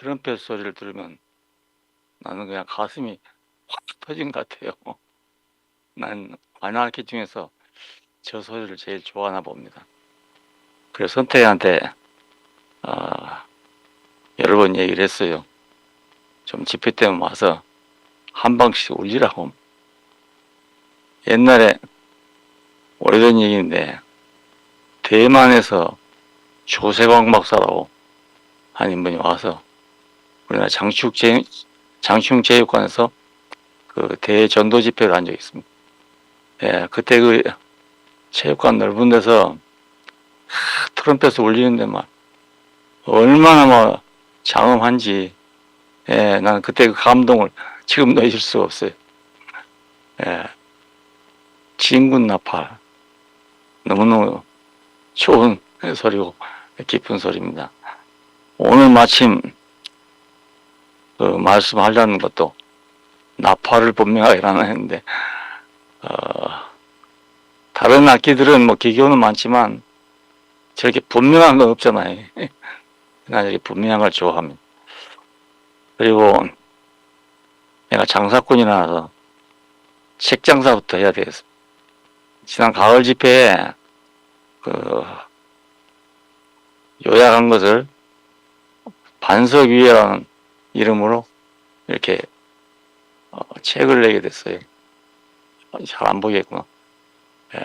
트럼펫 소리를 들으면 나는 그냥 가슴이 확 터진 것 같아요. 난 관악기 중에서 저 소리를 제일 좋아하나 봅니다. 그래서 선택한테 여러 번 얘기를 했어요. 좀 집회 때문에 와서 한 방씩 울리라고. 옛날에 오래된 얘기인데 대만에서 조세광 박사라고 한 인분이 와서 우리나라 장충체육관에서 그 대전도 집회를 한 적이 있습니다. 예, 그때 그 체육관 넓은 데서 트럼펫을 울리는데 막 얼마나 막 장엄한지, 예, 난 그때 그 감동을 지금도 잊을 수가 없어요. 예, 진군 나팔 너무너무 좋은 소리고 깊은 소리입니다. 오늘 마침 그 말씀하려는 것도 나팔을 분명하게 나눴는데 다른 악기들은 뭐 기교는 많지만 저렇게 분명한 건 없잖아요. 난 이렇게 분명한 걸 좋아합니다. 그리고 내가 장사꾼이라서 책 장사부터 해야 되겠습니다. 지난 가을 집회에 그 요약한 것을 반석위에라는 이름으로 이렇게 책을 내게 됐어요. 잘 안 보이겠구나. 예.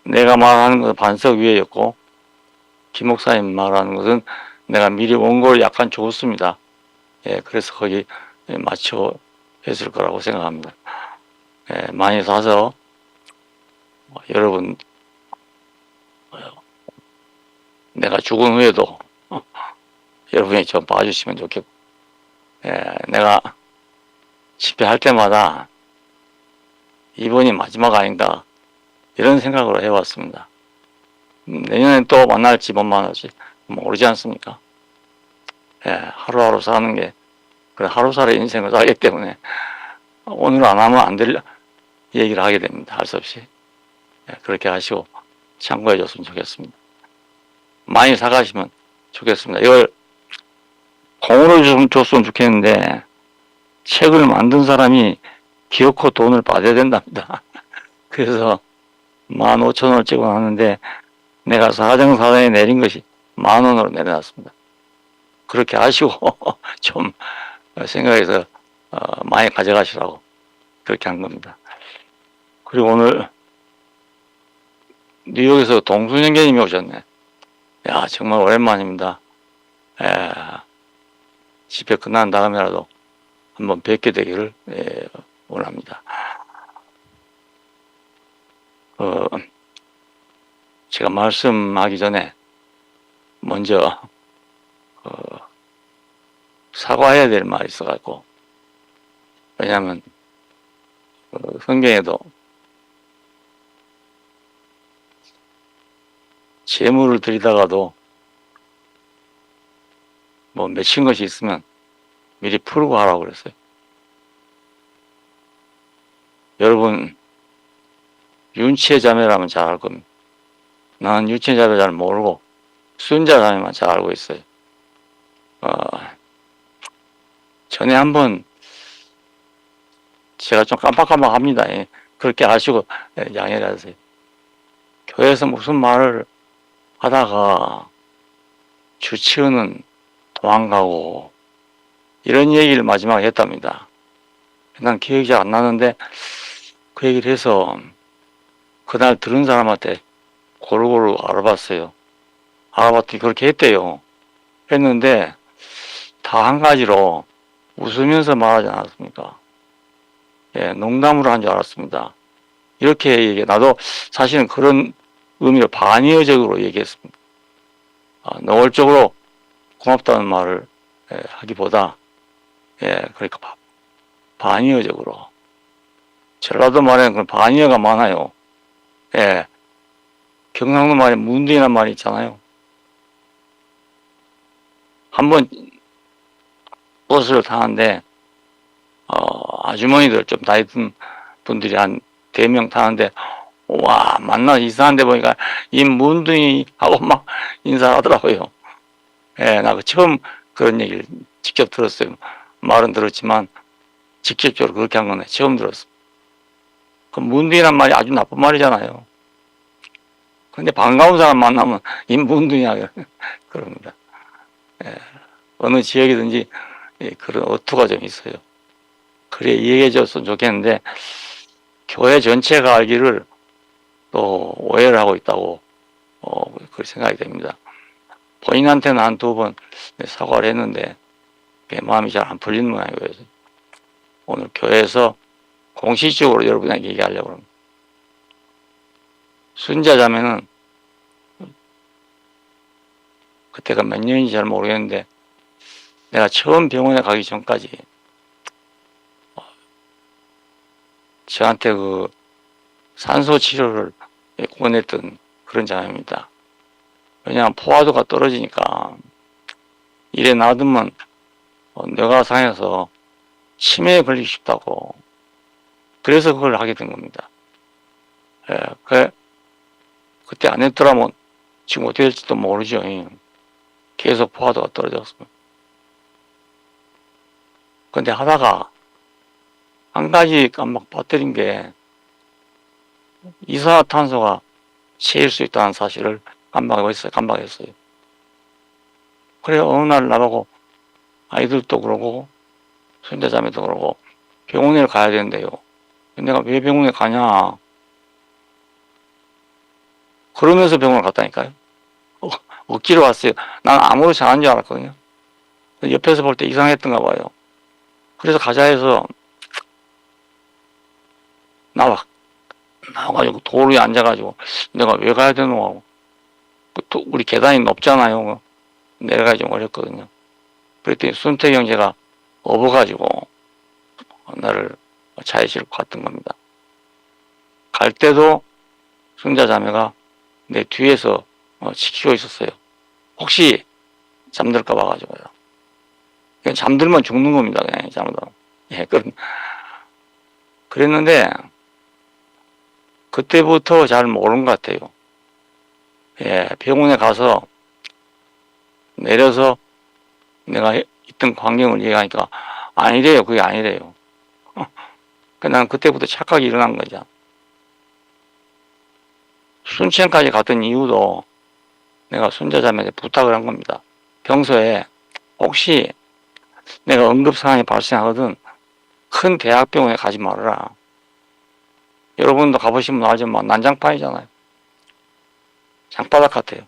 내가 말하는 것은 반석 위에였고 김 목사님 말하는 것은 내가 미리 원고를 약간 줬습니다. 예, 그래서 거기 맞춰 했을 거라고 생각합니다. 예, 많이 사서 여러분 내가 죽은 후에도 여러분이 좀 봐주시면 좋겠고, 예, 내가 집회할 때마다 이번이 마지막 아닌가 이런 생각으로 해왔습니다. 내년엔 또 만날지 못 만날지 모르지 않습니까? 예, 하루하루 사는 게 그래 하루살이 인생을 살기 때문에 오늘 안 하면 안 될 얘기를 하게 됩니다. 할 수 없이. 예, 그렇게 하시고 참고해 줬으면 좋겠습니다. 많이 사가시면 좋겠습니다. 이걸 공으로 줬으면 좋겠는데 책을 만든 사람이 기어코 돈을 받아야 된답니다. 그래서 15,000원을 찍어놨는데 내가 사정사정에 내린 것이 10,000원으로 내려놨습니다. 그렇게 아시고 좀 생각해서 많이 가져가시라고 그렇게 한 겁니다. 그리고 오늘 뉴욕에서 동순영계님이 오셨네. 야, 정말 오랜만입니다. 집회 끝난 다음에라도 한번 뵙게 되기를 원합니다. 제가 말씀하기 전에 먼저 사과해야 될 말이 있어갖고, 왜냐하면 성경에도 재물을 드리다가도 뭐 맺힌 것이 있으면 미리 풀고 하라고 그랬어요. 여러분 윤치자매라면 잘 알 겁니다. 나는 윤치자매 잘 모르고 순자자매만 잘 알고 있어요. 전에 한번 제가 좀 깜빡깜빡합니다. 그렇게 아시고 양해를 하세요. 교회에서 무슨 말을 하다가 주치의는 도망가고 이런 얘기를 마지막에 했답니다. 난 기억이 잘 안 나는데 그 얘기를 해서 그날 들은 사람한테 고루고루 알아봤어요. 알아봤더니 그렇게 했대요. 했는데 다 한 가지로 웃으면서 말하지 않았습니까? 예, 농담으로 한 줄 알았습니다. 이렇게 얘기해. 나도 사실은 그런 의미로 반의어적으로 얘기했습니다. 노골적으로 고맙다는 말을 하기보다 그러니까 반의어적으로. 전라도 말에는 그런 반의어가 많아요. 예, 경상도 말에 문둥이라는 말이 있잖아요. 한번 버스를 타는데 아주머니들 좀 나이 든 분들이 한 4명 타는데 와, 만나 이상한데 보니까 인문둥이하고 막 인사를 하더라고요. 예, 나 처음 그런 얘기를 직접 들었어요. 말은 들었지만 직접적으로 그렇게 한 건 처음 들었어. 그 문둥이란 말이 아주 나쁜 말이잖아요. 근데 반가운 사람 만나면 인문둥이야 그럽니다. 예, 어느 지역이든지 그런 어투가 좀 있어요. 그래 이해해줬으면 좋겠는데 교회 전체가 알기를 또 오해를 하고 있다고 그렇게 생각이 됩니다. 본인한테는 한 두 번 사과를 했는데 마음이 잘 안 풀리는 모양이고요. 오늘 교회에서 공식적으로 여러분에게 얘기하려고 합니다. 순자자매는 그때가 몇 년인지 잘 모르겠는데 내가 처음 병원에 가기 전까지 저한테 그 산소 치료를 권했던 그런 자매입니다. 왜냐하면 포화도가 떨어지니까 일에 놔두면 뇌가 상해서 치매에 걸리기 쉽다고 그래서 그걸 하게 된 겁니다. 예, 그때 안 했더라면 지금 어떻게 될지도 모르죠. 계속 포화도가 떨어졌습니다. 근데 하다가 한 가지 깜빡 빠뜨린 게 이산화탄소가 채일 수 있다는 사실을 깜빡했어요. 그래 어느 날 나보고 아이들도 그러고 손자자매도 그러고 병원에 가야 되는데요. 내가 왜 병원에 가냐 그러면서 병원을 갔다니까요. 억지로 왔어요. 난 아무렇지 않은 줄 알았거든요. 옆에서 볼 때 이상했던가 봐요. 그래서 가자 해서 나와가지고 도로 위에 앉아가지고 내가 왜 가야 되노 하고 또 우리 계단이 높잖아요. 내려가기 좀 어렵거든요. 그랬더니 순택이 형제가 업어가지고 나를 차에 싣고 갔던 겁니다. 갈 때도 손자자매가 내 뒤에서 지키고 있었어요. 혹시 잠들까 봐가지고요. 그냥 잠들면 죽는 겁니다. 그냥 잠들면. 예, 그랬는데 그때부터 잘 모르는 것 같아요. 예, 병원에 가서 내려서 내가 있던 광경을 얘기하니까 아니래요. 그게 아니래요. 난 그때부터 착각이 일어난 거죠. 순천까지 갔던 이유도 내가 손자자매한테 부탁을 한 겁니다. 평소에 혹시 내가 응급 상황이 발생하거든 큰 대학병원에 가지 말아라. 여러분도 가보시면 알지만 난장판이잖아요. 장바닥 같아요.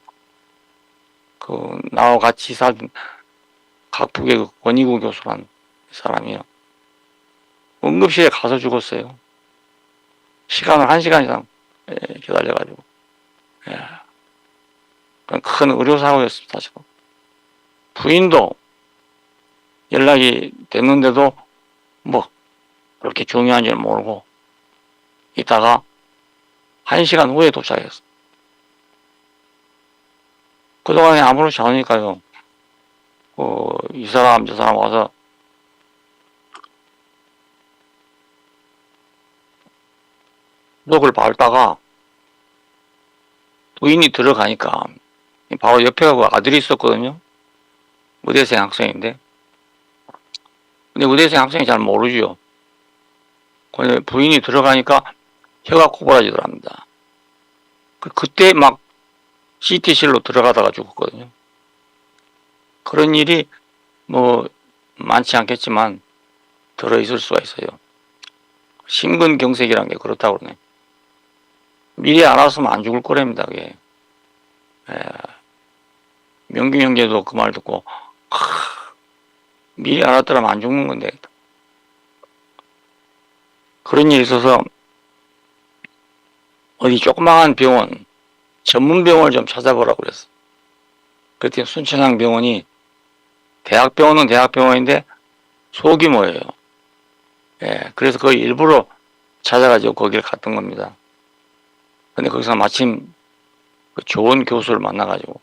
나와 같이 살던 각국의 그 권희구 교수란 사람이요. 응급실에 가서 죽었어요. 시간을 1시간 이상 기다려가지고. 예. 큰 의료사고였습니다. 지금. 부인도 연락이 됐는데도 뭐 그렇게 중요한 줄 모르고 있다가 1시간 후에 도착했어. 그동안에 아무렇지 않으니까요. 이 사람 저 사람 와서 녹을 밟다가 부인이 들어가니까 바로 옆에 그 아들이 있었거든요. 의대생 학생인데 근데 의대생 학생이 잘 모르죠. 근데 부인이 들어가니까 혀가 고부라지더랍니다. 그때 막 CT실로 들어가다가 죽었거든요. 그런 일이 뭐 많지 않겠지만 들어있을 수가 있어요. 심근경색이라는 게 그렇다고 그러네. 미리 알았으면 안 죽을 거랍니다. 그게. 예. 명균 형제도 그 말 듣고 미리 알았더라면 안 죽는 건데 그런 일이 있어서 어디 조그마한 병원 전문 병원을 좀 찾아보라고 그랬어. 그랬더니 순천향병원이 대학병원은 대학병원인데 소규모예요. 예, 그래서 거의 일부러 찾아가지고 거기를 갔던 겁니다. 근데 거기서 마침 그 좋은 교수를 만나가지고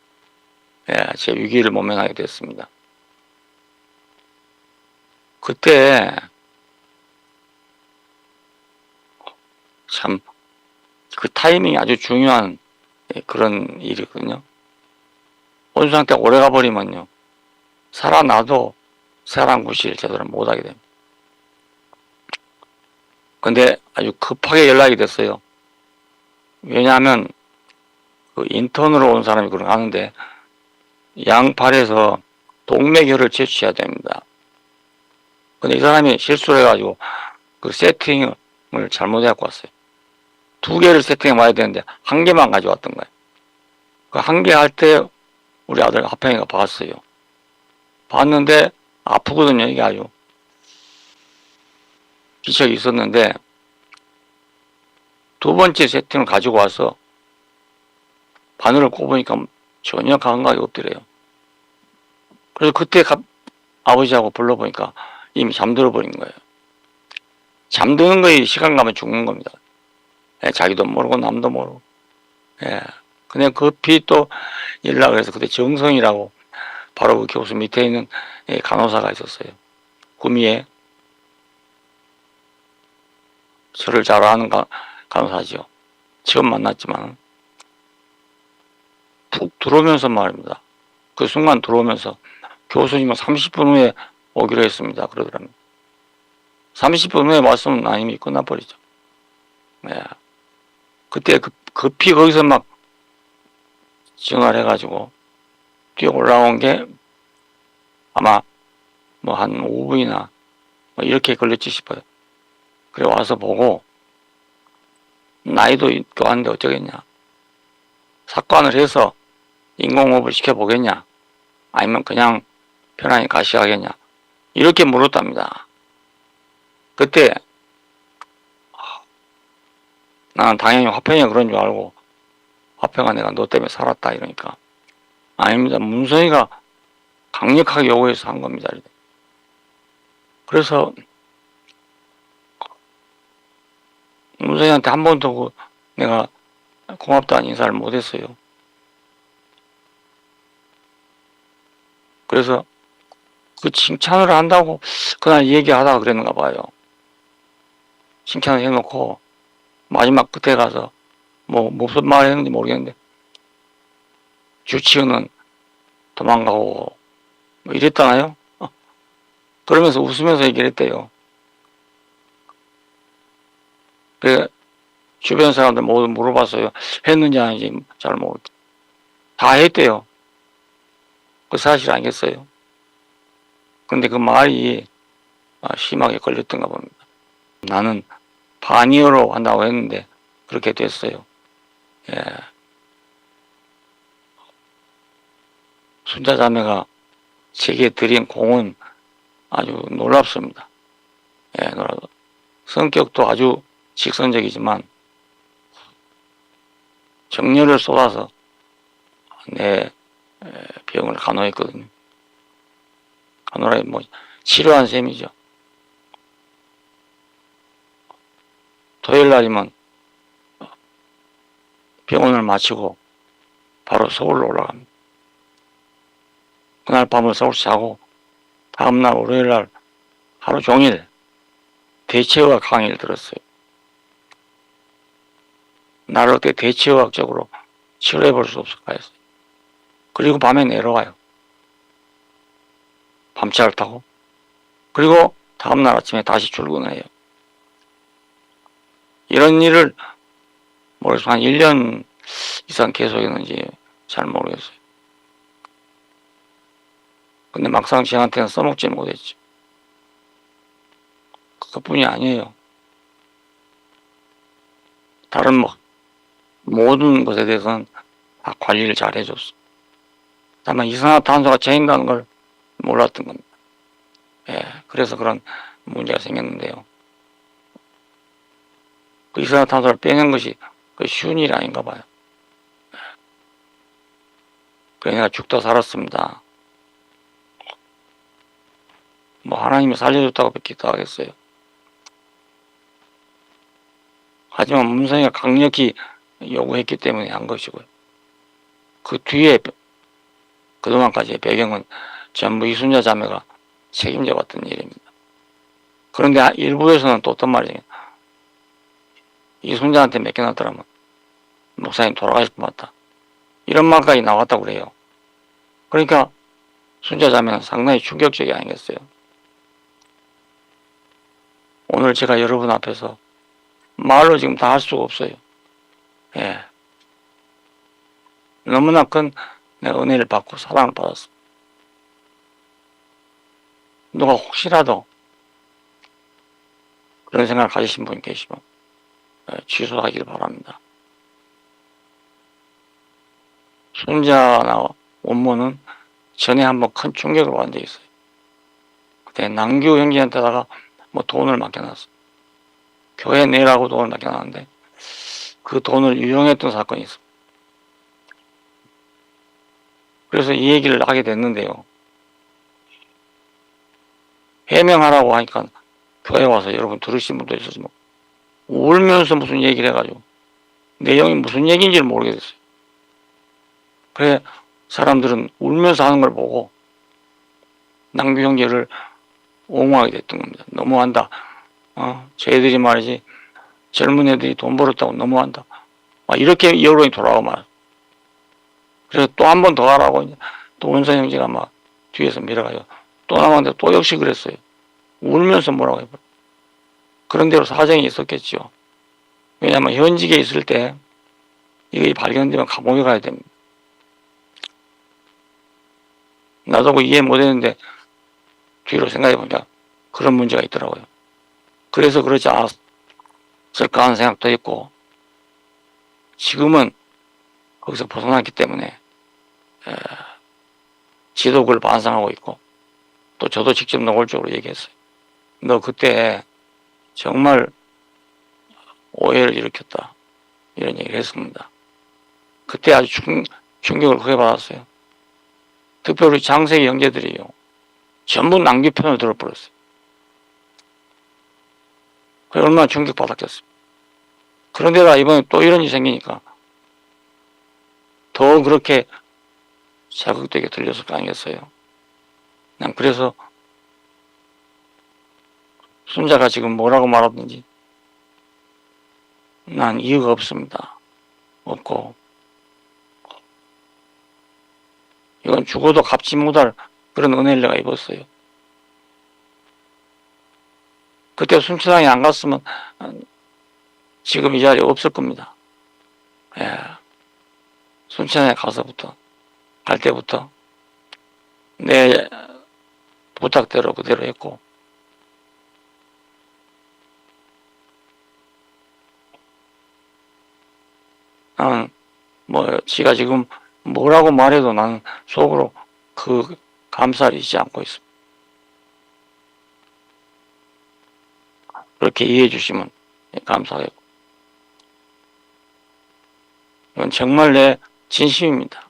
제 위기를 모면하게 됐습니다. 그때 참 그 타이밍이 아주 중요한 그런 일이거든요. 온 상태가 오래 가버리면요, 살아나도 세란구시를 제대로 못하게 됩니다. 근데 아주 급하게 연락이 됐어요. 왜냐하면 그 인턴으로 온 사람이 그런 거 하는데 양팔에서 동맥혈을 채취해야 됩니다. 근데 이 사람이 실수를 해가지고 그 세팅을 잘못해갖고 왔어요. 2개를 세팅해 와야 되는데 1개만 가져왔던 거예요. 그 1개 할 때 우리 아들 하평이가 봤어요. 봤는데 아프거든요. 이게 아주 기척이 있었는데 2번째 세팅을 가지고 와서 바늘을 꼽으니까 전혀 감각이 없더래요. 그래서 그때 아버지하고 불러보니까 이미 잠들어 버린 거예요. 잠드는 거에 시간 가면 죽는 겁니다. 예, 자기도 모르고 남도 모르고. 예. 근데 급히 또 연락을 해서 그때 정성이라고 바로 그 교수 밑에 있는 간호사가 있었어요. 구미에 저를 잘 아는 간호사죠. 처음 만났지만 푹 들어오면서 말입니다. 그 순간 들어오면서 교수님은 30분 후에 오기로 했습니다. 그러더랍니다. 30분 후에 왔으면 이미 끝나버리죠. 네. 그때 급히 거기서 막 전화를 해가지고 뛰어 올라온 게 아마 뭐 한 5분이나 뭐 이렇게 걸렸지 싶어요. 그래 와서 보고 나이도 있고 한데 어쩌겠냐. 삭관을 해서 인공호흡을 시켜보겠냐. 아니면 그냥 편안히 가시하겠냐. 이렇게 물었답니다. 그때 나는 당연히 화평이가 그런 줄 알고 화평아 내가 너 때문에 살았다 이러니까 아닙니다. 문성이가 강력하게 요구해서 한 겁니다. 그래서 문성이한테 한 번도 내가 고맙다는 인사를 못했어요. 그래서 그 칭찬을 한다고 그날 얘기하다가 그랬는가 봐요. 칭찬을 해놓고 마지막 끝에 가서 뭐 무슨 말을 했는지 모르겠는데 주치의는 도망가고 뭐 이랬잖아요. 그러면서 웃으면서 얘기를 했대요. 그 주변 사람들 모두 물어봤어요. 했는지 아닌지 잘 모르겠다. 다 했대요. 그 사실 아니겠어요? 근데 그 말이 심하게 걸렸던가 봅니다. 나는 반이어로 한다고 했는데 그렇게 됐어요. 예. 순자자매가 제게 드린 공은 아주 놀랍습니다. 예, 놀랍다. 성격도 아주 직선적이지만 정열을 쏟아서 내 병을 간호했거든요. 간호라 뭐 치료한 셈이죠. 토요일 날이면 병원을 마치고 바로 서울로 올라갑니다. 그날 밤을 서울서 자고 다음날 월요일날 하루 종일 대체의학 강의를 들었어요. 나를 어떻게 대체의학적으로 치료해 볼 수 없을까 했어요. 그리고 밤에 내려가요. 밤차를 타고. 그리고 다음날 아침에 다시 출근을 해요. 이런 일을 모르겠어요. 한 1년 이상 계속했는지 잘 모르겠어요. 근데 막상 저한테는 써먹지 못했죠. 그것뿐이 아니에요. 다른 모든 것에 대해서는 다 관리를 잘 해줬어. 다만 이산화탄소가 차인다는 걸 몰랐던 겁니다. 예, 그래서 그런 문제가 생겼는데요. 그 이산화탄소를 빼는 것이 그 쉬운 일이 아닌가 봐요. 그래 내가 죽다 살았습니다. 뭐 하나님이 살려줬다고 뵙기도 하겠어요. 하지만 문성이가 강력히 요구했기 때문에 한 것이고요. 그 뒤에 그동안까지의 배경은 전부 이순자 자매가 책임져 왔던 일입니다. 그런데 일부에서는 또 어떤 말이에요. 이순자한테 맡겨놨더라면 목사님 돌아가실 것 같다. 이런 말까지 나왔다고 그래요. 그러니까 순자자매는 상당히 충격적이 아니겠어요. 오늘 제가 여러분 앞에서 말로 지금 다 할 수가 없어요. 예. 너무나 큰 내가 은혜를 받고 사랑을 받았어. 누가 혹시라도 그런 생각을 가지신 분이 계시면 취소하기를 바랍니다. 순자나 원모는 전에 한번 큰 충격을 받은 적이 있어요. 그때 남규 형제한테다가 뭐 돈을 맡겨놨어. 교회 내라고 돈을 맡겨놨는데 그 돈을 유용했던 사건이 있어. 그래서 이 얘기를 하게 됐는데요. 해명하라고 하니까 교회 와서 여러분 들으신 분도 있어서 뭐 울면서 무슨 얘기를 해가지고 내용이 무슨 얘기인지를 모르겠어요. 그래 사람들은 울면서 하는 걸 보고 남규 형제를 옹호하게 됐던 겁니다. 너무한다. 쟤들이 말이지 젊은 애들이 돈 벌었다고 너무한다. 이렇게 여론이 돌아오고 말. 그래서 또 한 번 더 하라고 이제 또 원선 형제가 막 뒤에서 밀어가지고 또 나왔는데 또 역시 그랬어요. 울면서 뭐라고 해버려. 그런 대로 사정이 있었겠죠. 왜냐하면 현직에 있을 때 이게 발견되면 감옥에 가야 됩니다. 나도 그 이해 못했는데 뒤로 생각해보니까 그런 문제가 있더라고요. 그래서 그러지 않았을까 하는 생각도 했고 지금은 거기서 벗어났기 때문에 지독을 반성하고 있고 또 저도 직접 노골적으로 얘기했어요. 너 그때 정말 오해를 일으켰다. 이런 얘기를 했습니다. 그때 아주 충격을 크게 받았어요. 특별히 장세기 형제들이요. 전부 남규 편을 들어버렸어요. 그래 얼마나 충격받았겠어요. 그런데다 이번에 또 이런 일이 생기니까 더 그렇게 자극되게 들렸을 거 아니겠어요. 난 그래서 순자가 지금 뭐라고 말하든지 난 이유가 없습니다. 없고 이건 죽어도 갚지 못할 그런 은혜를 내가 입었어요. 그때 순천항에 안 갔으면 지금 이 자리에 없을 겁니다. 예. 순천항에 가서부터 갈 때부터 내 부탁대로 그대로 했고 나는 뭐 지가 지금 뭐라고 말해도 나는 속으로 그 감사를 잊지 않고 있습니다. 그렇게 이해해 주시면 감사하겠고 이건 정말 내 진심입니다.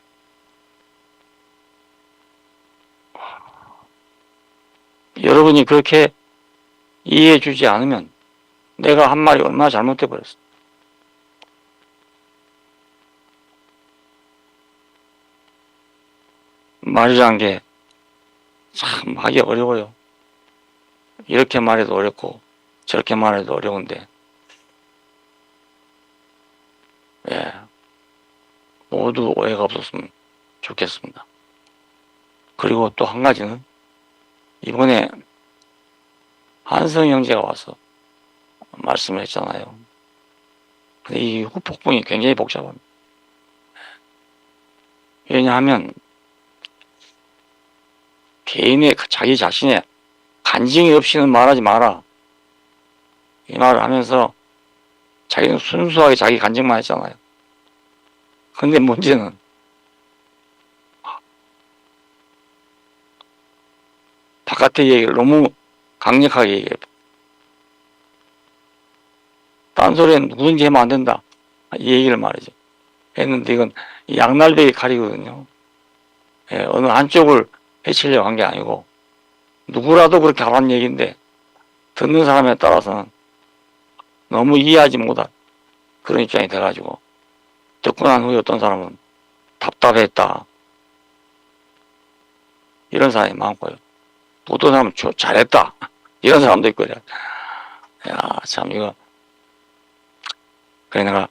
여러분이 그렇게 이해해 주지 않으면 내가 한 말이 얼마나 잘못돼 버렸어. 말이란 게 참 하기 어려워요. 이렇게 말해도 어렵고 저렇게 말해도 어려운데 예, 모두 오해가 없었으면 좋겠습니다. 그리고 또 한 가지는 이번에 한성 형제가 와서 말씀을 했잖아요. 근데 이 후폭풍이 굉장히 복잡합니다. 왜냐하면 개인의 자기 자신의 간증이 없이는 말하지 마라. 이 말을 하면서 자기는 순수하게 자기 간증만 했잖아요. 근데 문제는 바깥의 얘기를 너무 강력하게 얘기해요. 딴소리는 누구든지 하면 안 된다. 이 얘기를 말이죠. 했는데 이건 양날배기 칼이거든요. 예, 어느 한쪽을 해치려고 한 게 아니고 누구라도 그렇게 하라는 얘기인데 듣는 사람에 따라서는 너무 이해하지 못할 그런 입장이 돼가지고 듣고 난 후에 어떤 사람은 답답했다. 이런 사람이 많고요. 또 어떤 사람은 잘했다. 이런 사람도 있고 그래. 야, 참 이거 그래 내가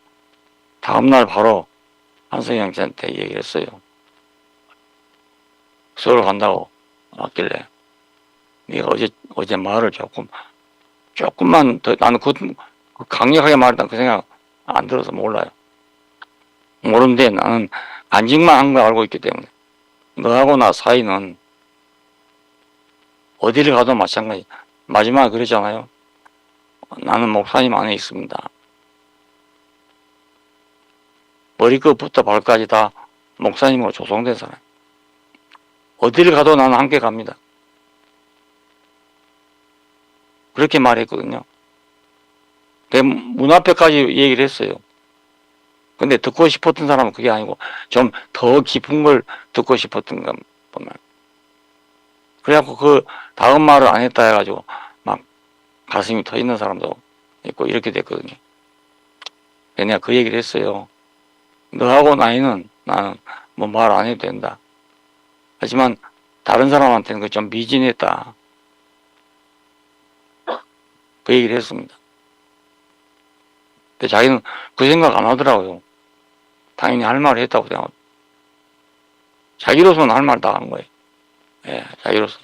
다음날 바로 한성영 씨한테 얘기를 했어요. 서울 간다고 왔길래 네가 어제 말을 조금만 더, 나는 그 강력하게 말했다 그 생각 안 들어서 몰라요. 모르는데 나는 간직만 한 거 알고 있기 때문에 너하고 나 사이는 어디를 가도 마찬가지. 마지막에 그랬잖아요. 나는 목사님 안에 있습니다. 머리끝부터 발까지 다 목사님으로 조성된 사람. 어디를 가도 나는 함께 갑니다. 그렇게 말했거든요. 내 문 앞에까지 얘기를 했어요. 근데 듣고 싶었던 사람은 그게 아니고 좀 더 깊은 걸 듣고 싶었던 건 보면. 그래갖고 그 다음 말을 안 했다 해가지고 막 가슴이 터지는 사람도 있고 이렇게 됐거든요. 내가 그 얘기를 했어요. 너하고 나는 뭐 말 안 해도 된다. 하지만 다른 사람한테는 그 좀 미진했다. 그 얘기를 했습니다. 근데 자기는 그 생각 안 하더라고요. 당연히 할 말을 했다고 생각하고. 자기로서는 할 말 다 한 거예요. 예, 자기로서.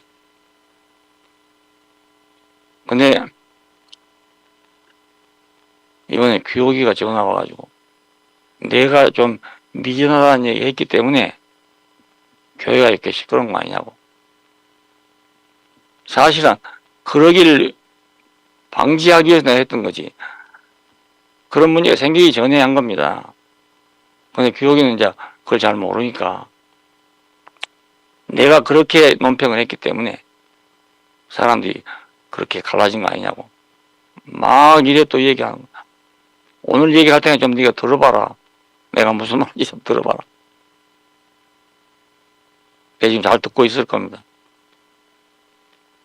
근데 이번에 규호기가 전화 와가지고 내가 좀 미진하다는 얘기 했기 때문에 교회가 이렇게 시끄러운 거 아니냐고. 사실은 그러기를 방지하기 위해서 내가 했던 거지. 그런 문제가 생기기 전에 한 겁니다. 근데 규호기는 이제 그걸 잘 모르니까 내가 그렇게 논평을 했기 때문에 사람들이 그렇게 갈라진 거 아니냐고. 막 이래 또 얘기하는 거야. 오늘 얘기할 때는 좀 네가 들어봐라. 내가 무슨 말인지 좀 들어봐라. 내가 지금 잘 듣고 있을 겁니다.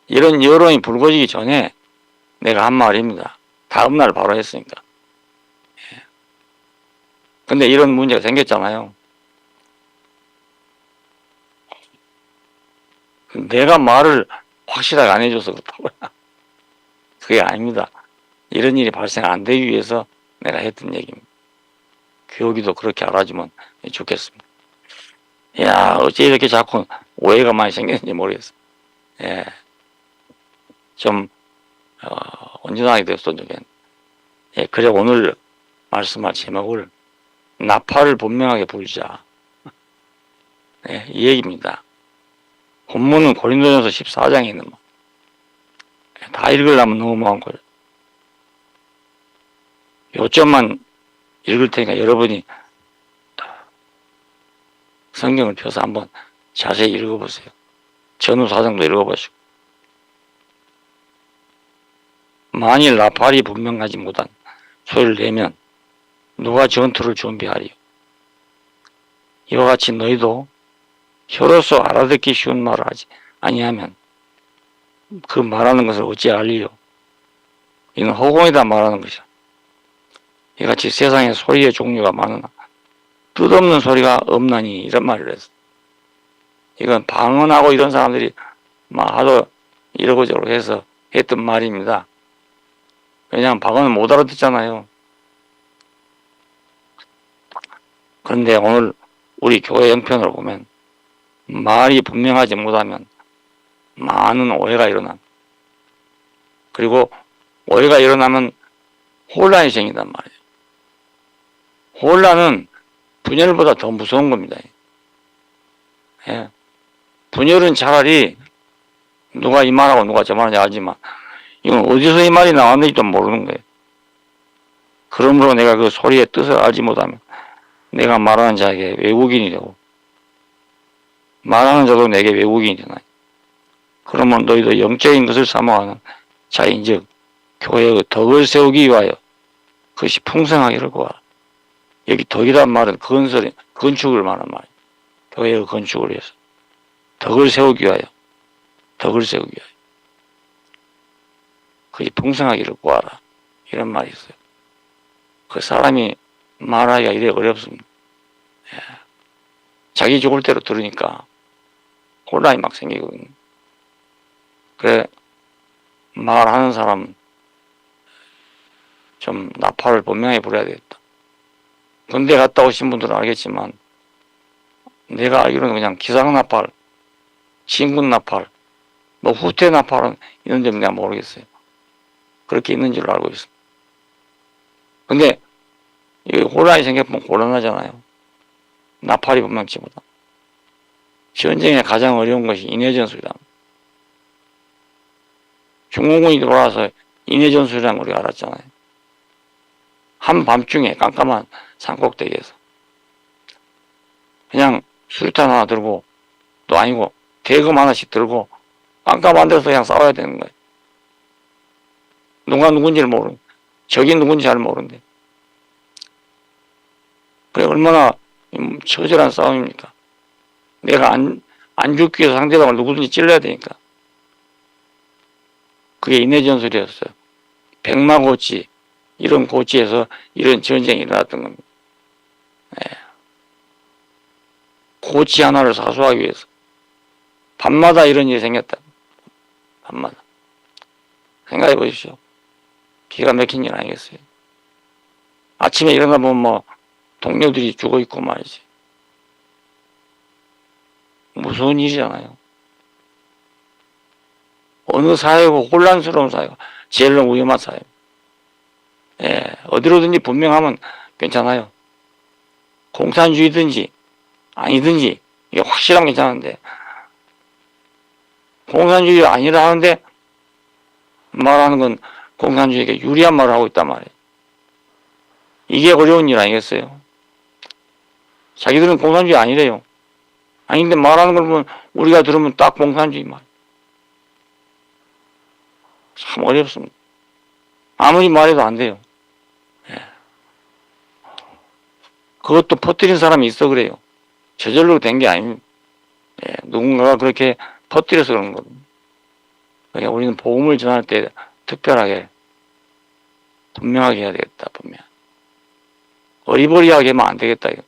이런 여론이 불거지기 전에 내가 한 말입니다. 다음날 바로 했으니까. 근데 이런 문제가 생겼잖아요. 내가 말을 확실하게 안 해줘서 그렇다고요. 그게 아닙니다. 이런 일이 발생 안 되기 위해서 내가 했던 얘기입니다. 교육이도 그렇게 알아주면 좋겠습니다. 야, 어째 이렇게 자꾸 오해가 많이 생겼는지 모르겠어요. 예. 좀, 온전하게 됐으면 좋겠네. 예, 그래, 오늘 말씀할 제목을 나팔을 분명하게 불자. 예, 이 얘기입니다. 본문은 고린도전서 14장에 있는 뭐. 다 읽으려면 너무 많고 요점만 읽을 테니까 여러분이 성경을 펴서 한번 자세히 읽어보세요. 전후사정도 읽어보시고. 만일 나팔이 분명하지 못한 소리를 내면 누가 전투를 준비하리요. 이와 같이 너희도 혀로서 알아듣기 쉬운 말을 하지 아니하면 그 말하는 것을 어찌 알리요. 이는 허공에다 말하는 것이야. 이같이 세상에 소리의 종류가 많으나 뜻없는 소리가 없나니 이런 말을 했어. 이건 방언하고 이런 사람들이 막 하도 이러고저러고 해서 했던 말입니다. 왜냐하면 방언은 못 알아듣잖아요. 그런데 오늘 우리 교회 형편을 보면 말이 분명하지 못하면 많은 오해가 일어난. 그리고 오해가 일어나면 혼란이 생긴단 말이에요. 혼란은 분열보다 더 무서운 겁니다. 예. 분열은 차라리 누가 이 말하고 누가 저 말하는지 알지만 이건 어디서 이 말이 나왔는지도 모르는 거예요. 그러므로 내가 그 소리의 뜻을 알지 못하면 내가 말하는 자에게 외국인이 되고 말하는 자도 내게 외국인이 되나요. 그러면 너희도 영적인 것을 사모하는 자인즉 교회의 덕을 세우기 위하여 그것이 풍성하기를 구하라. 여기 덕이란 말은 건축을 말하는 말이에요. 교회의 건축을 위해서 덕을 세우기 위하여 그것이 풍성하기를 구하라. 이런 말이 있어요. 그 사람이 말하기가 이래 어렵습니다. 예. 자기 좋을 대로 들으니까 혼란이 막 생기거든요. 그래, 말하는 사람 좀 나팔을 분명히 불어야 되겠다. 군대 갔다 오신 분들은 알겠지만 내가 알기로는 그냥 기상나팔, 진군나팔, 뭐 후퇴나팔은 이런 점 내가 모르겠어요. 그렇게 있는 줄 알고 있습니다. 근데 이 혼란이 생겨보면 곤란하잖아요. 나팔이 분명치보다. 전쟁에 가장 어려운 것이 인해전술이다. 중공군이 들어와서 인해전술이라는 걸 우리가 알았잖아요. 한밤중에 깜깜한 산꼭대기에서 그냥 수류탄 하나 들고 또 아니고 대검 하나씩 들고 깜깜한 데서 그냥 싸워야 되는 거예요. 누가 누군지를 모르는, 적이 누군지 잘 모르는데. 그게 얼마나 처절한 싸움입니까? 내가 안 죽기 위해서 상대방을 누구든지 찔러야 되니까. 그게 인해전술이었어요. 백마고치, 이런 고치에서 이런 전쟁이 일어났던 겁니다. 네. 고치 하나를 사수하기 위해서. 밤마다 이런 일이 생겼다. 밤마다. 생각해 보십시오. 기가 막힌 일 아니겠어요? 아침에 일어나 보면 뭐 동료들이 죽어 있고 말이지. 무서운 일이잖아요. 어느 사회고 혼란스러운 사회가 제일 위험한 사회. 예, 어디로든지 분명하면 괜찮아요. 공산주의든지 아니든지 이게 확실하면 괜찮은데 공산주의가 아니라 하는데 말하는 건 공산주의에게 유리한 말을 하고 있단 말이에요. 이게 어려운 일 아니겠어요? 자기들은 공산주의 아니래요. 아닌데 말하는 걸 보면 우리가 들으면 딱 공산주의 말. 참 어렵습니다. 아무리 말해도 안 돼요. 예. 그것도 퍼뜨린 사람이 있어 그래요. 저절로 된 게 아닙니다. 예. 누군가가 그렇게 퍼뜨려서 그런 거거든요. 그러니까 우리는 복음을 전할 때 특별하게 분명하게 해야 되겠다. 분명. 어리버리하게 하면 안 되겠다. 이거.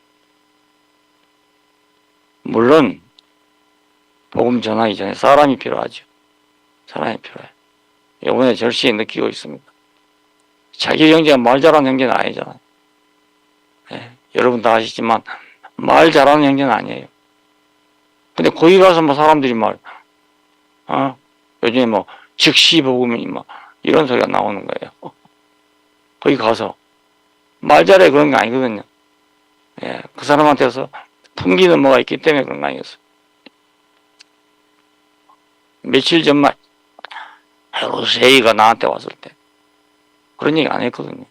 물론 복음 전하기 전에 사람이 필요하죠. 사람이 필요해. 이번에 절실히 느끼고 있습니다. 자기 형제가 말 잘하는 형제는 아니잖아요. 예, 여러분 다 아시지만 말 잘하는 형제는 아니에요. 근데 거기 가서 뭐 사람들이 요즘에 뭐 즉시 복음이 뭐 이런 소리가 나오는 거예요. 거기 가서 말 잘해 그런 게 아니거든요. 예, 그 사람한테서 풍기는 뭐가 있기 때문에 그런 거 아니겠어요. 며칠 전만 로세이가 나한테 왔을 때 그런 얘기 안 했거든요.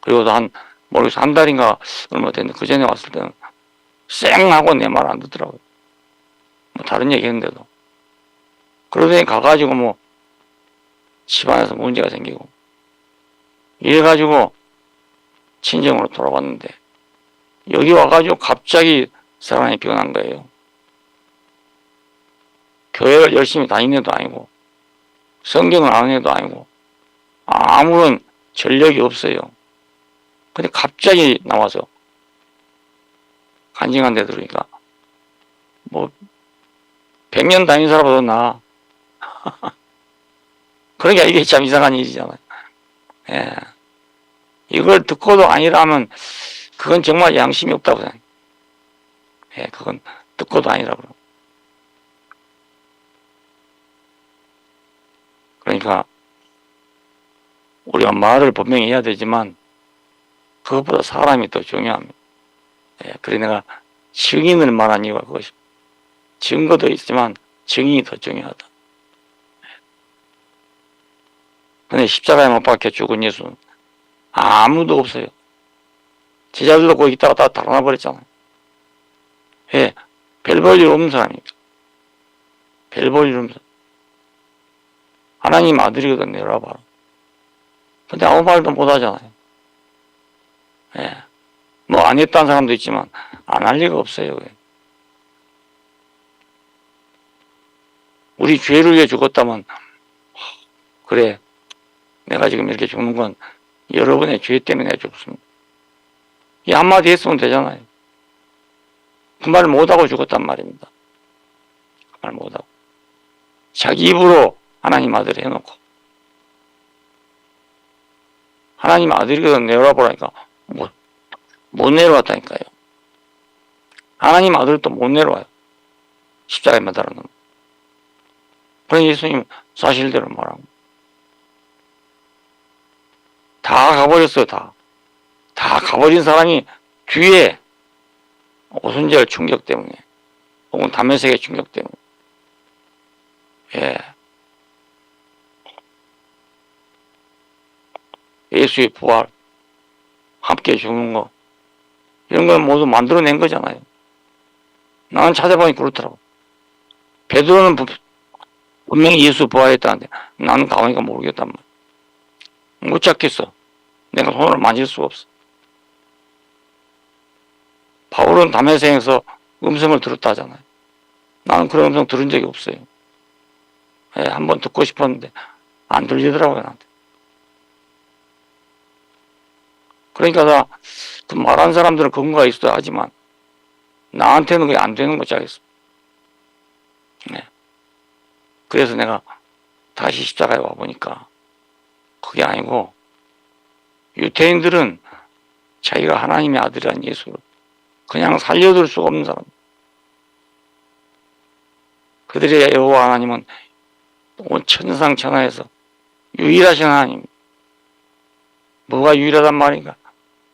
그리고도 모르겠어, 한 달인가 얼마 됐는데 그 전에 왔을 때는 쌩 하고 내 말 안 듣더라고요. 뭐 다른 얘기 했는데도. 그러더니 가가지고 뭐 집안에서 문제가 생기고 이래가지고 친정으로 돌아왔는데 여기 와가지고 갑자기 사랑이 변한 거예요. 교회를 열심히 다니는 애도 아니고 성경을 아는 애도 아니고 아무런 전력이 없어요. 근데 갑자기 나와서 간증한 데 들으니까 뭐 100년 다닌 사람보다 나아. 그러니까 이게 참 이상한 일이잖아요. 예. 이걸 듣고도 아니라면 그건 정말 양심이 없다고 생각해요. 예, 그건 듣고도 아니라고. 그러니까 우리가 말을 분명히 해야 되지만 그것보다 사람이 더 중요합니다. 예, 그래 내가 증인을 말한 이유가 그것입니다. 증거도 있지만 증인이 더 중요하다. 근데 십자가에 못 박혀 죽은 예수는 아무도 없어요. 제자들도 거기 있다가 다 달아나 버렸잖아요. 예, 별 볼 일 없는 사람입니다. 별 볼 일 없는 사람. 하나님 아들이거든요, 여러분. 근데 아무 말도 못 하잖아요. 예. 뭐 안 했다는 사람도 있지만 안 할 리가 없어요. 우리 죄를 위해 죽었다면 그래 내가 지금 이렇게 죽는 건 여러분의 죄 때문에 죽습니다. 이 한마디 했으면 되잖아요. 그 말 못하고 죽었단 말입니다. 그 말 못하고 자기 입으로 하나님 아들 해놓고 하나님 아들이거든 내어라 보라니까 뭐 못 내려왔다니까요. 하나님 아들도 못 내려와요. 십자가에 매달아 놓은. 그런 예수님 사실대로 말하고. 다 가버렸어요, 다. 다 가버린 사람이 뒤에 오순절 충격 때문에, 혹은 담에색의 충격 때문에. 예. 예수의 부활, 함께 죽는 거, 이런 걸 모두 만들어낸 거잖아요. 나는 찾아보니 그렇더라고. 베드로는 분명히 예수 부활했다는데 나는 가보니까 모르겠단 말이야. 못 찾겠어. 내가 손으로 만질 수가 없어. 바울은 담에색에서 음성을 들었다 하잖아요. 나는 그런 음성 들은 적이 없어요. 예, 한번 듣고 싶었는데 안 들리더라고요, 나한테. 그러니까 그 말한 사람들은 근거가 있어야 하지만 나한테는 그게 안 되는 거지 알겠어. 네. 그래서 내가 다시 십자가에 와보니까 그게 아니고 유태인들은 자기가 하나님의 아들이란 예수를 그냥 살려둘 수가 없는 사람. 그들의 여호와 하나님은 온 천상천하에서 유일하신 하나님. 뭐가 유일하단 말인가?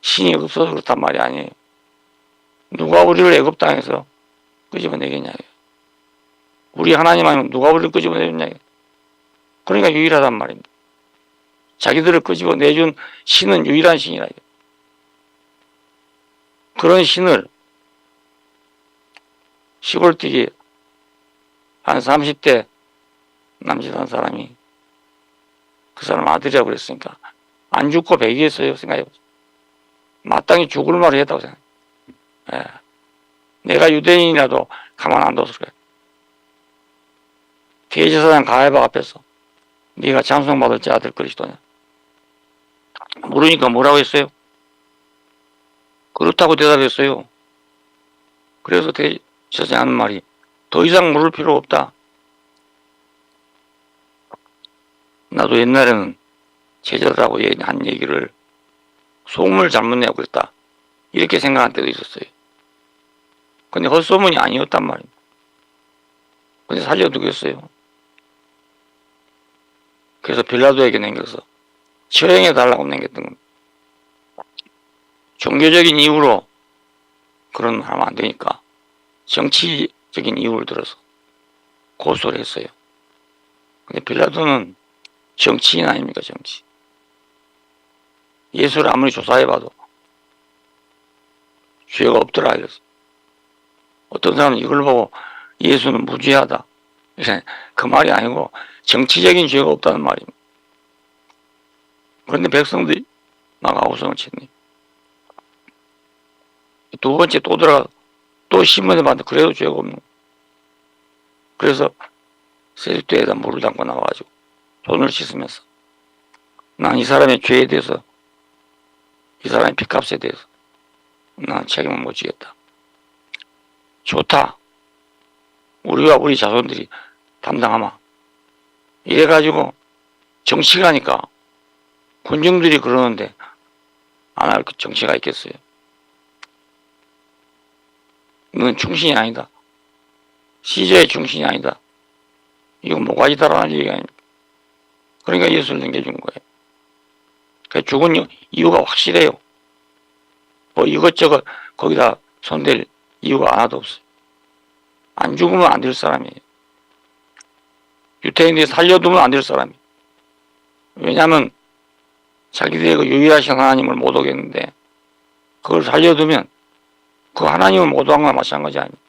신이 없어서 그렇단 말이 아니에요. 누가 우리를 애굽 땅에서 끄집어내겠냐. 우리 하나님 아니면 누가 우리를 끄집어내겠냐. 그러니까 유일하단 말입니다. 자기들을 끄집어내준 신은 유일한 신이라. 그런 신을 시골 뛰기 한 30대 남짓 한 사람이 그 사람 아들이라고 그랬으니까 안 죽고 배기했어요. 생각해보세요. 마땅히 죽을 말을 했다고 생각해요. 예. 내가 유대인이라도 가만 안 둬서 그래. 대제사장 가야바 앞에서 네가 찬송받을 자 아들 그리스도냐. 모르니까 뭐라고 했어요? 그렇다고 대답했어요. 그래서 대제사장이 하는 말이 더 이상 물을 필요 없다. 나도 옛날에는 제자들하고 한 얘기를 소문을 잘못 내고 그랬다. 이렇게 생각한 때도 있었어요. 근데 헛소문이 아니었단 말입니다. 근데 살려두겠어요. 그래서 빌라도에게 남겨서 처형해달라고 남겼던 겁니다. 종교적인 이유로 그런 말 하면 안 되니까 정치적인 이유를 들어서 고소를 했어요. 근데 빌라도는 정치인 아닙니까, 정치. 예수를 아무리 조사해봐도 죄가 없더라 이랬어. 어떤 사람은 이걸 보고 예수는 무죄하다. 그 말이 아니고 정치적인 죄가 없다는 말입니다. 그런데 백성들이 막 아우성을 쳤네. 두 번째 또 들어가 또 신문에 봤는데 그래도 죄가 없는. 그래서 세숫대에다 물을 담고 나와가지고 손을 씻으면서 난 이 사람의 죄에 대해서 이 사람의 빚값에 대해서 난 책임을 못 지겠다. 좋다. 우리와 우리 자손들이 담당하마. 이래가지고 정치가 하니까 군중들이 그러는데 안 할 정치가 있겠어요. 이건 충신이 아니다. 시저의 충신이 아니다. 이건 모가지다라는 얘기가 아닙니까? 그러니까 예수를 넘겨준 거예요. 그 죽은 이유가 확실해요. 뭐 이것저것 거기다 손댈 이유가 하나도 없어요. 안 죽으면 안 될 사람이에요. 유태인들이 살려두면 안 될 사람이에요. 왜냐하면 자기들의 그 유일하신 하나님을 못 오겠는데 그걸 살려두면 그 하나님을 못 오한 거나 마찬가지 아닙니까?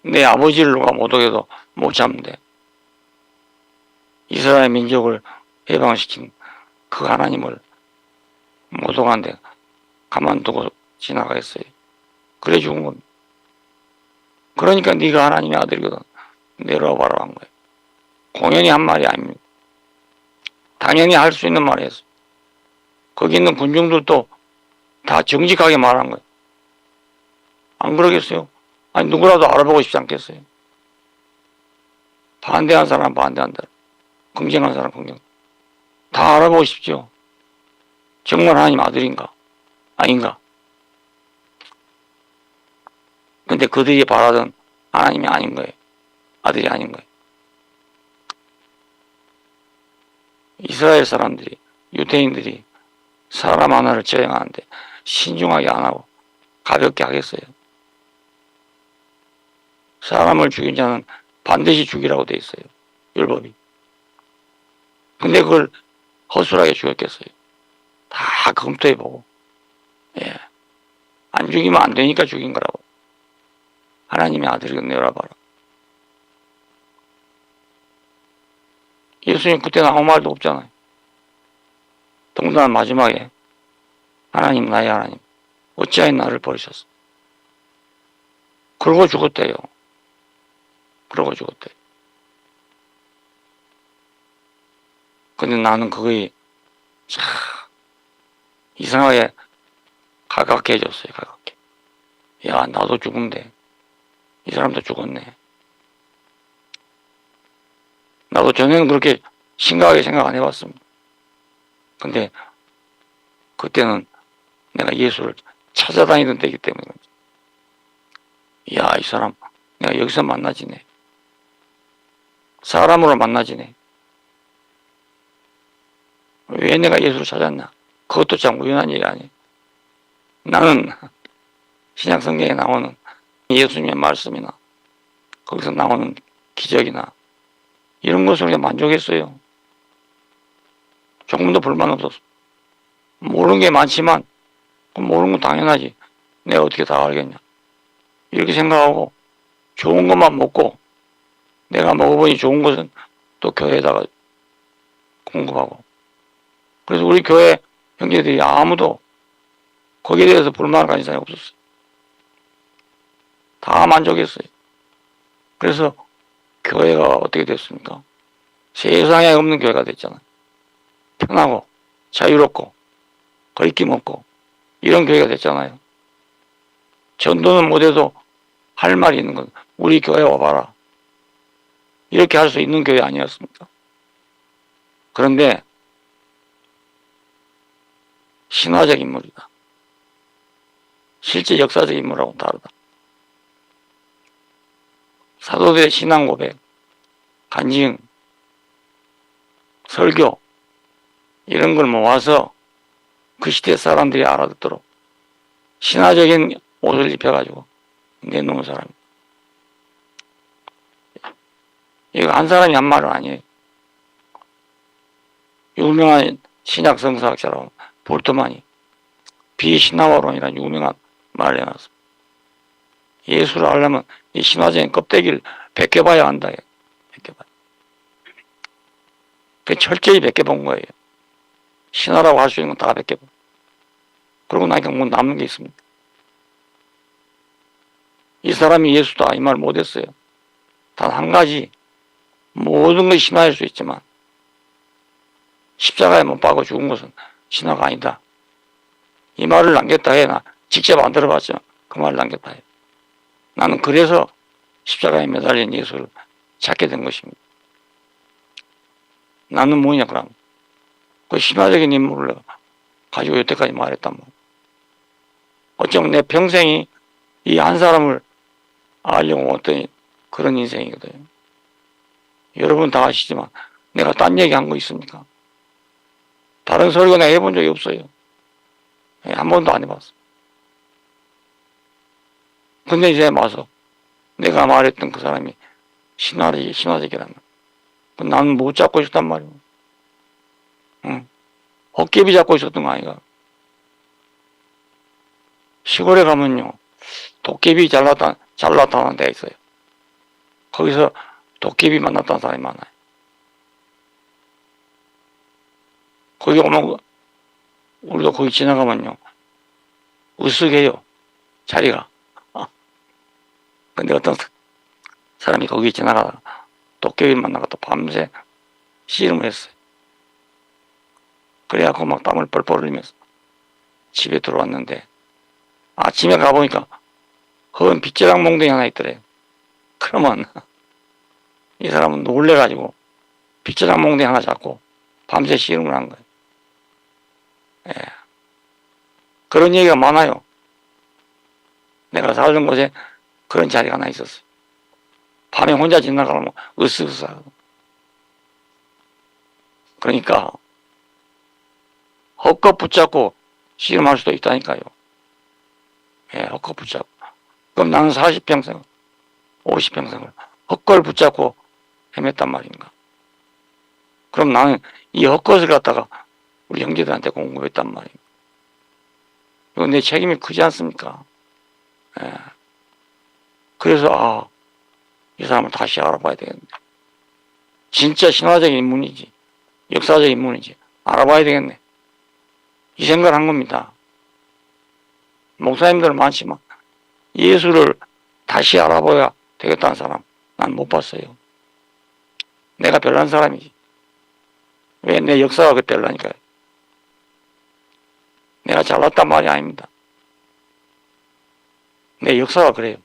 내 아버지를 누가 못 오게도 못 잡는데 이스라엘 민족을 해방시킨 그 하나님을 못 오간데 가만두고 지나가겠어요. 그래 죽은 겁니다. 그러니까 네가 하나님의 아들이거든. 내려와 봐라 한 거예요. 공연히 한 말이 아닙니다. 당연히 할 수 있는 말이었어요. 거기 있는 군중들도 다 정직하게 말한 거예요. 안 그러겠어요? 아니 누구라도 알아보고 싶지 않겠어요? 반대한 사람 반대한다. 긍정한 사람 긍정. 다 알아보고 싶죠. 정말 하나님 아들인가? 아닌가? 근데 그들이 바라던 하나님이 아닌 거예요. 아들이 아닌 거예요. 이스라엘 사람들이, 유대인들이 사람 하나를 처형하는데 신중하게 안 하고 가볍게 하겠어요. 사람을 죽인 자는 반드시 죽이라고 돼 있어요. 율법이. 근데 그걸 허술하게 죽였겠어요. 다 검토해보고. 예. 안 죽이면 안 되니까 죽인 거라고. 하나님의 아들을 내어라봐라. 예수님 그때는 아무 말도 없잖아요. 동단 마지막에 하나님 나의 하나님 어찌하여 나를 버리셨어. 그러고 죽었대요. 그러고 죽었대. 근데 나는 그거에 참 이상하게 가깝게 해줬어요. 가깝게. 야 나도 죽은데 이 사람도 죽었네. 나도 전에는 그렇게 심각하게 생각 안 해봤습니다. 근데 그때는 내가 예수를 찾아다니던 때이기 때문에 야, 이 사람 내가 여기서 만나지네. 사람으로 만나지네. 왜 내가 예수를 찾았나? 그것도 참 우연한 일이 아니에요. 나는 신약 성경에 나오는 예수님의 말씀이나 거기서 나오는 기적이나 이런 것을 그냥 만족했어요. 조금도 불만 없었어. 모르는 게 많지만 모르는 건 당연하지. 내가 어떻게 다 알겠냐. 이렇게 생각하고 좋은 것만 먹고 내가 먹어보니 좋은 것은 또 교회에다가 공급하고. 그래서 우리 교회 형제들이 아무도 거기에 대해서 불만을 가진 사람이 없었어요. 다 만족했어요. 그래서 교회가 어떻게 됐습니까? 세상에 없는 교회가 됐잖아요. 편하고 자유롭고 거리낌 없고 이런 교회가 됐잖아요. 전도는 못해도 할 말이 있는 건 우리 교회 와봐라. 이렇게 할 수 있는 교회 아니었습니까? 그런데 신화적 인물이다. 실제 역사적 인물하고는 다르다. 사도들의 신앙 고백, 간증, 설교 이런 걸 모아서 그 시대 사람들이 알아듣도록 신화적인 옷을 입혀가지고 내놓은 사람. 이거 한 사람이 한 말은 아니에요. 유명한 신약 성서학자라고 볼트만이 비신화화론이라는 유명한 말을 해놨어. 예수를 알려면 이 신화적인 껍데기를 벗겨봐야 한다. 벗겨봐야. 그 철저히 벗겨본 거예요. 신화라고 할 수 있는 건 다 벗겨봐. 그러고 나니까 뭐 남는 게 있습니까? 이 사람이 예수다 이 말 못했어요. 단 한 가지 모든 것이 신화일 수 있지만 십자가에 못 박아 죽은 것은 신화가 아니다. 이 말을 남겼다 해. 나 직접 안 들어봤죠. 그 말을 남겼다 해. 나는 그래서 십자가에 매달린 예수를 찾게 된 것입니다. 나는 뭐냐 그럼. 그 신화적인 인물을 가지고 여태까지 말했단 말이야. 어쩌면 내 평생이 이 한 사람을 알려고 어떤 그런 인생이거든요. 여러분 다 아시지만 내가 딴 얘기 한 거 있습니까? 다른 설교 내가 해본 적이 없어요. 한 번도 안 해봤어. 근데 이제 와서 내가 말했던 그 사람이 신화적이라면 나는 못 잡고 있었단 말이야. 응. 헛개비 잡고 있었던 거 아이가. 시골에 가면요 도깨비 잘 나타나는 데가 있어요. 거기서 도깨비 만났다는 사람이 많아요. 거기 오면 우리도 거기 지나가면요 으쓱해요 자리가. 근데 어떤 사람이 거기 지나가다가 도깨비 만나가 또 밤새 씨름을 했어요. 그래갖고 막 땀을 뻘뻘 흘리면서 집에 들어왔는데 아침에 가보니까 허은 빗자락 몽둥이 하나 있더래요. 그러면 이 사람은 놀래가지고 빗자락 몽둥이 하나 잡고 밤새 씨름을 한 거예요. 예. 그런 얘기가 많아요. 내가 살던 곳에 그런 자리가 하나 있었어요. 밤에 혼자 지나가면 으스스하고. 그러니까 헛것 붙잡고 씨름할 수도 있다니까요. 예, 헛것 붙잡고. 그럼 나는 40평생, 50평생을 헛걸 붙잡고 헤맸단 말인가. 그럼 나는 이 헛것을 갖다가 우리 형제들한테 공급했단 말입니다. 이건 내 책임이 크지 않습니까? 예. 그래서 이 사람을 다시 알아봐야 되겠네. 진짜 신화적인 인물이지, 역사적인 인물이지 알아봐야 되겠네. 이 생각을 한 겁니다. 목사님들 많지만 예수를 다시 알아봐야 되겠다는 사람 난 못 봤어요. 내가 별난 사람이지. 왜? 내 역사가 그 별나니까요. 내가 잘났단 말이 아닙니다. 내 역사가 그래요.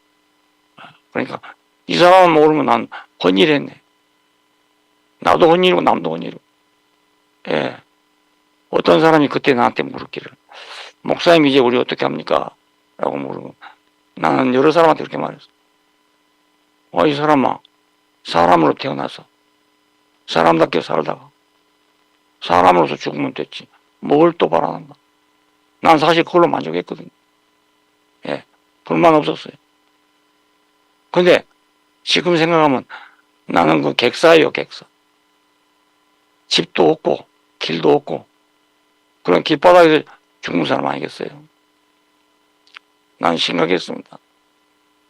그러니까 이 사람을 모르면 난 헌일했네. 나도 헌일이고 남도 헌일이고. 예. 어떤 사람이 그때 나한테 물었기를, 목사님 이제 우리 어떻게 합니까? 라고 물으면 나는 여러 사람한테 그렇게 말했어. 이 사람아, 사람으로 태어나서 사람답게 살다가 사람으로서 죽으면 됐지. 뭘 또 바라는가? 난 사실 그걸로 만족했거든요. 예. 불만 없었어요. 근데 지금 생각하면 나는 그 객사예요, 객사. 집도 없고 길도 없고 그런 길바닥에서 죽는 사람 아니겠어요? 난 심각했습니다.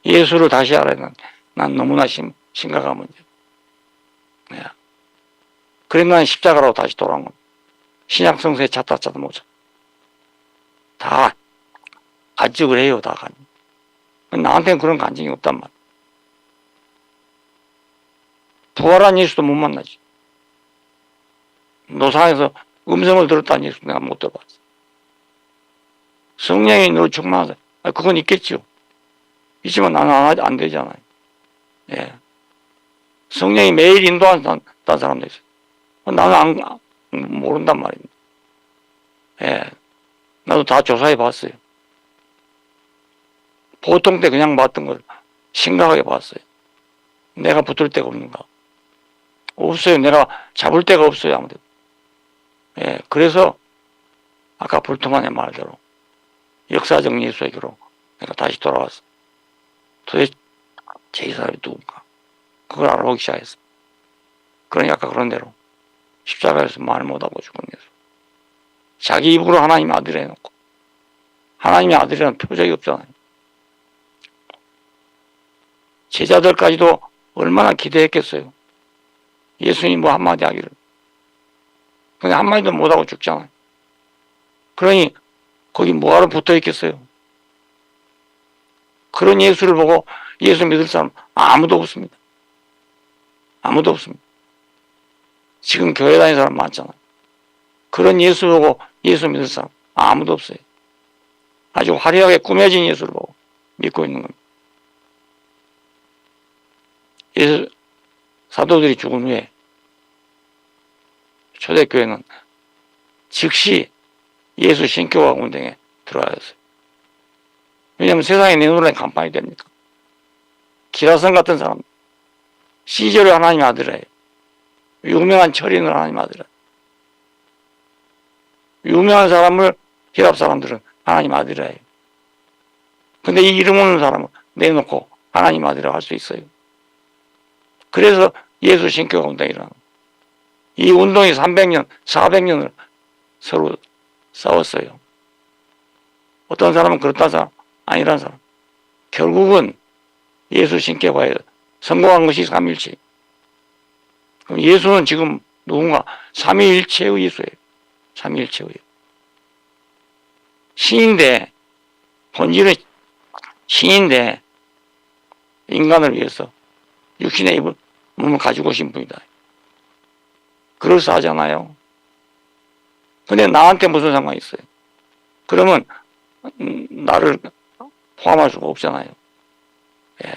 예수를 다시 알아야 난 너무나 심각한 문제. 네. 그래서 난 십자가로 다시 돌아온 겁니다. 신약 성서에 찾다 못 찾아. 다 간직을 해요, 다 간직. 나한테는 그런 간직이 없단 말이야. 부활한 예수도 못 만나지. 노상에서 음성을 들었다는 예수 내가 못 들어봤어. 성령이 너 충만하다. 그건 있겠죠. 있지만 나는 안 되잖아요. 예. 성령이 매일 인도한다는 사람도 있어요. 나는 모른단 말입니다. 예. 나도 다 조사해 봤어요. 보통 때 그냥 봤던 걸 심각하게 봤어요. 내가 붙을 데가 없는가? 없어요. 내가 잡을 데가 없어요, 아무데도. 예. 그래서 아까 불통한의 말대로 역사적 예수에게로 내가 다시 돌아왔어. 도대체 이 사람이 누군가? 그걸 알아보기 시작했어. 그러니 아까 그런 대로 십자가에서 말 못하고 죽은 예수. 자기 입으로 하나님 아들 해놓고 하나님의 아들이라는 표적이 없잖아요. 제자들까지도 얼마나 기대했겠어요. 예수님 뭐 한마디 하기를. 근데 한마디도 못하고 죽잖아요. 그러니 거기 뭐하러 붙어 있겠어요. 그런 예수를 보고 예수 믿을 사람 아무도 없습니다. 아무도 없습니다. 지금 교회 다니는 사람 많잖아요. 그런 예수 보고 예수 믿을 사람 아무도 없어요. 아주 화려하게 꾸며진 예수를 보고 믿고 있는 겁니다. 예수 사도들이 죽은 후에 초대교회는 즉시 예수 신교화 운동에 들어야 했어요. 왜냐하면 세상에 내놓으라니 간판이 됩니까? 기라성 같은 사람, 시절의 하나님 아들이에요. 유명한 철인을 하나님 아들이에요. 유명한 사람을 히랍 사람들은 하나님 아들이에요. 근데 이 이름 없는 사람은 내놓고 하나님 아들이라고 할 수 있어요. 그래서 예수 신교화 운동이 일어나는 거예요. 이 운동이 300년, 400년을 서로 싸웠어요. 어떤 사람은 그렇다는 사람, 아니라는 사람. 결국은 예수 신교화에 성공한 것이 삼위일체. 그럼 예수는 지금 누군가 삼위일체의 예수예요. 삼위일체의. 신인데, 본질은 신인데, 인간을 위해서 육신의 입을 몸을 가지고 오신 분이다. 그럴싸하잖아요. 근데 나한테 무슨 상관이 있어요? 그러면 나를 포함할 수가 없잖아요. 예.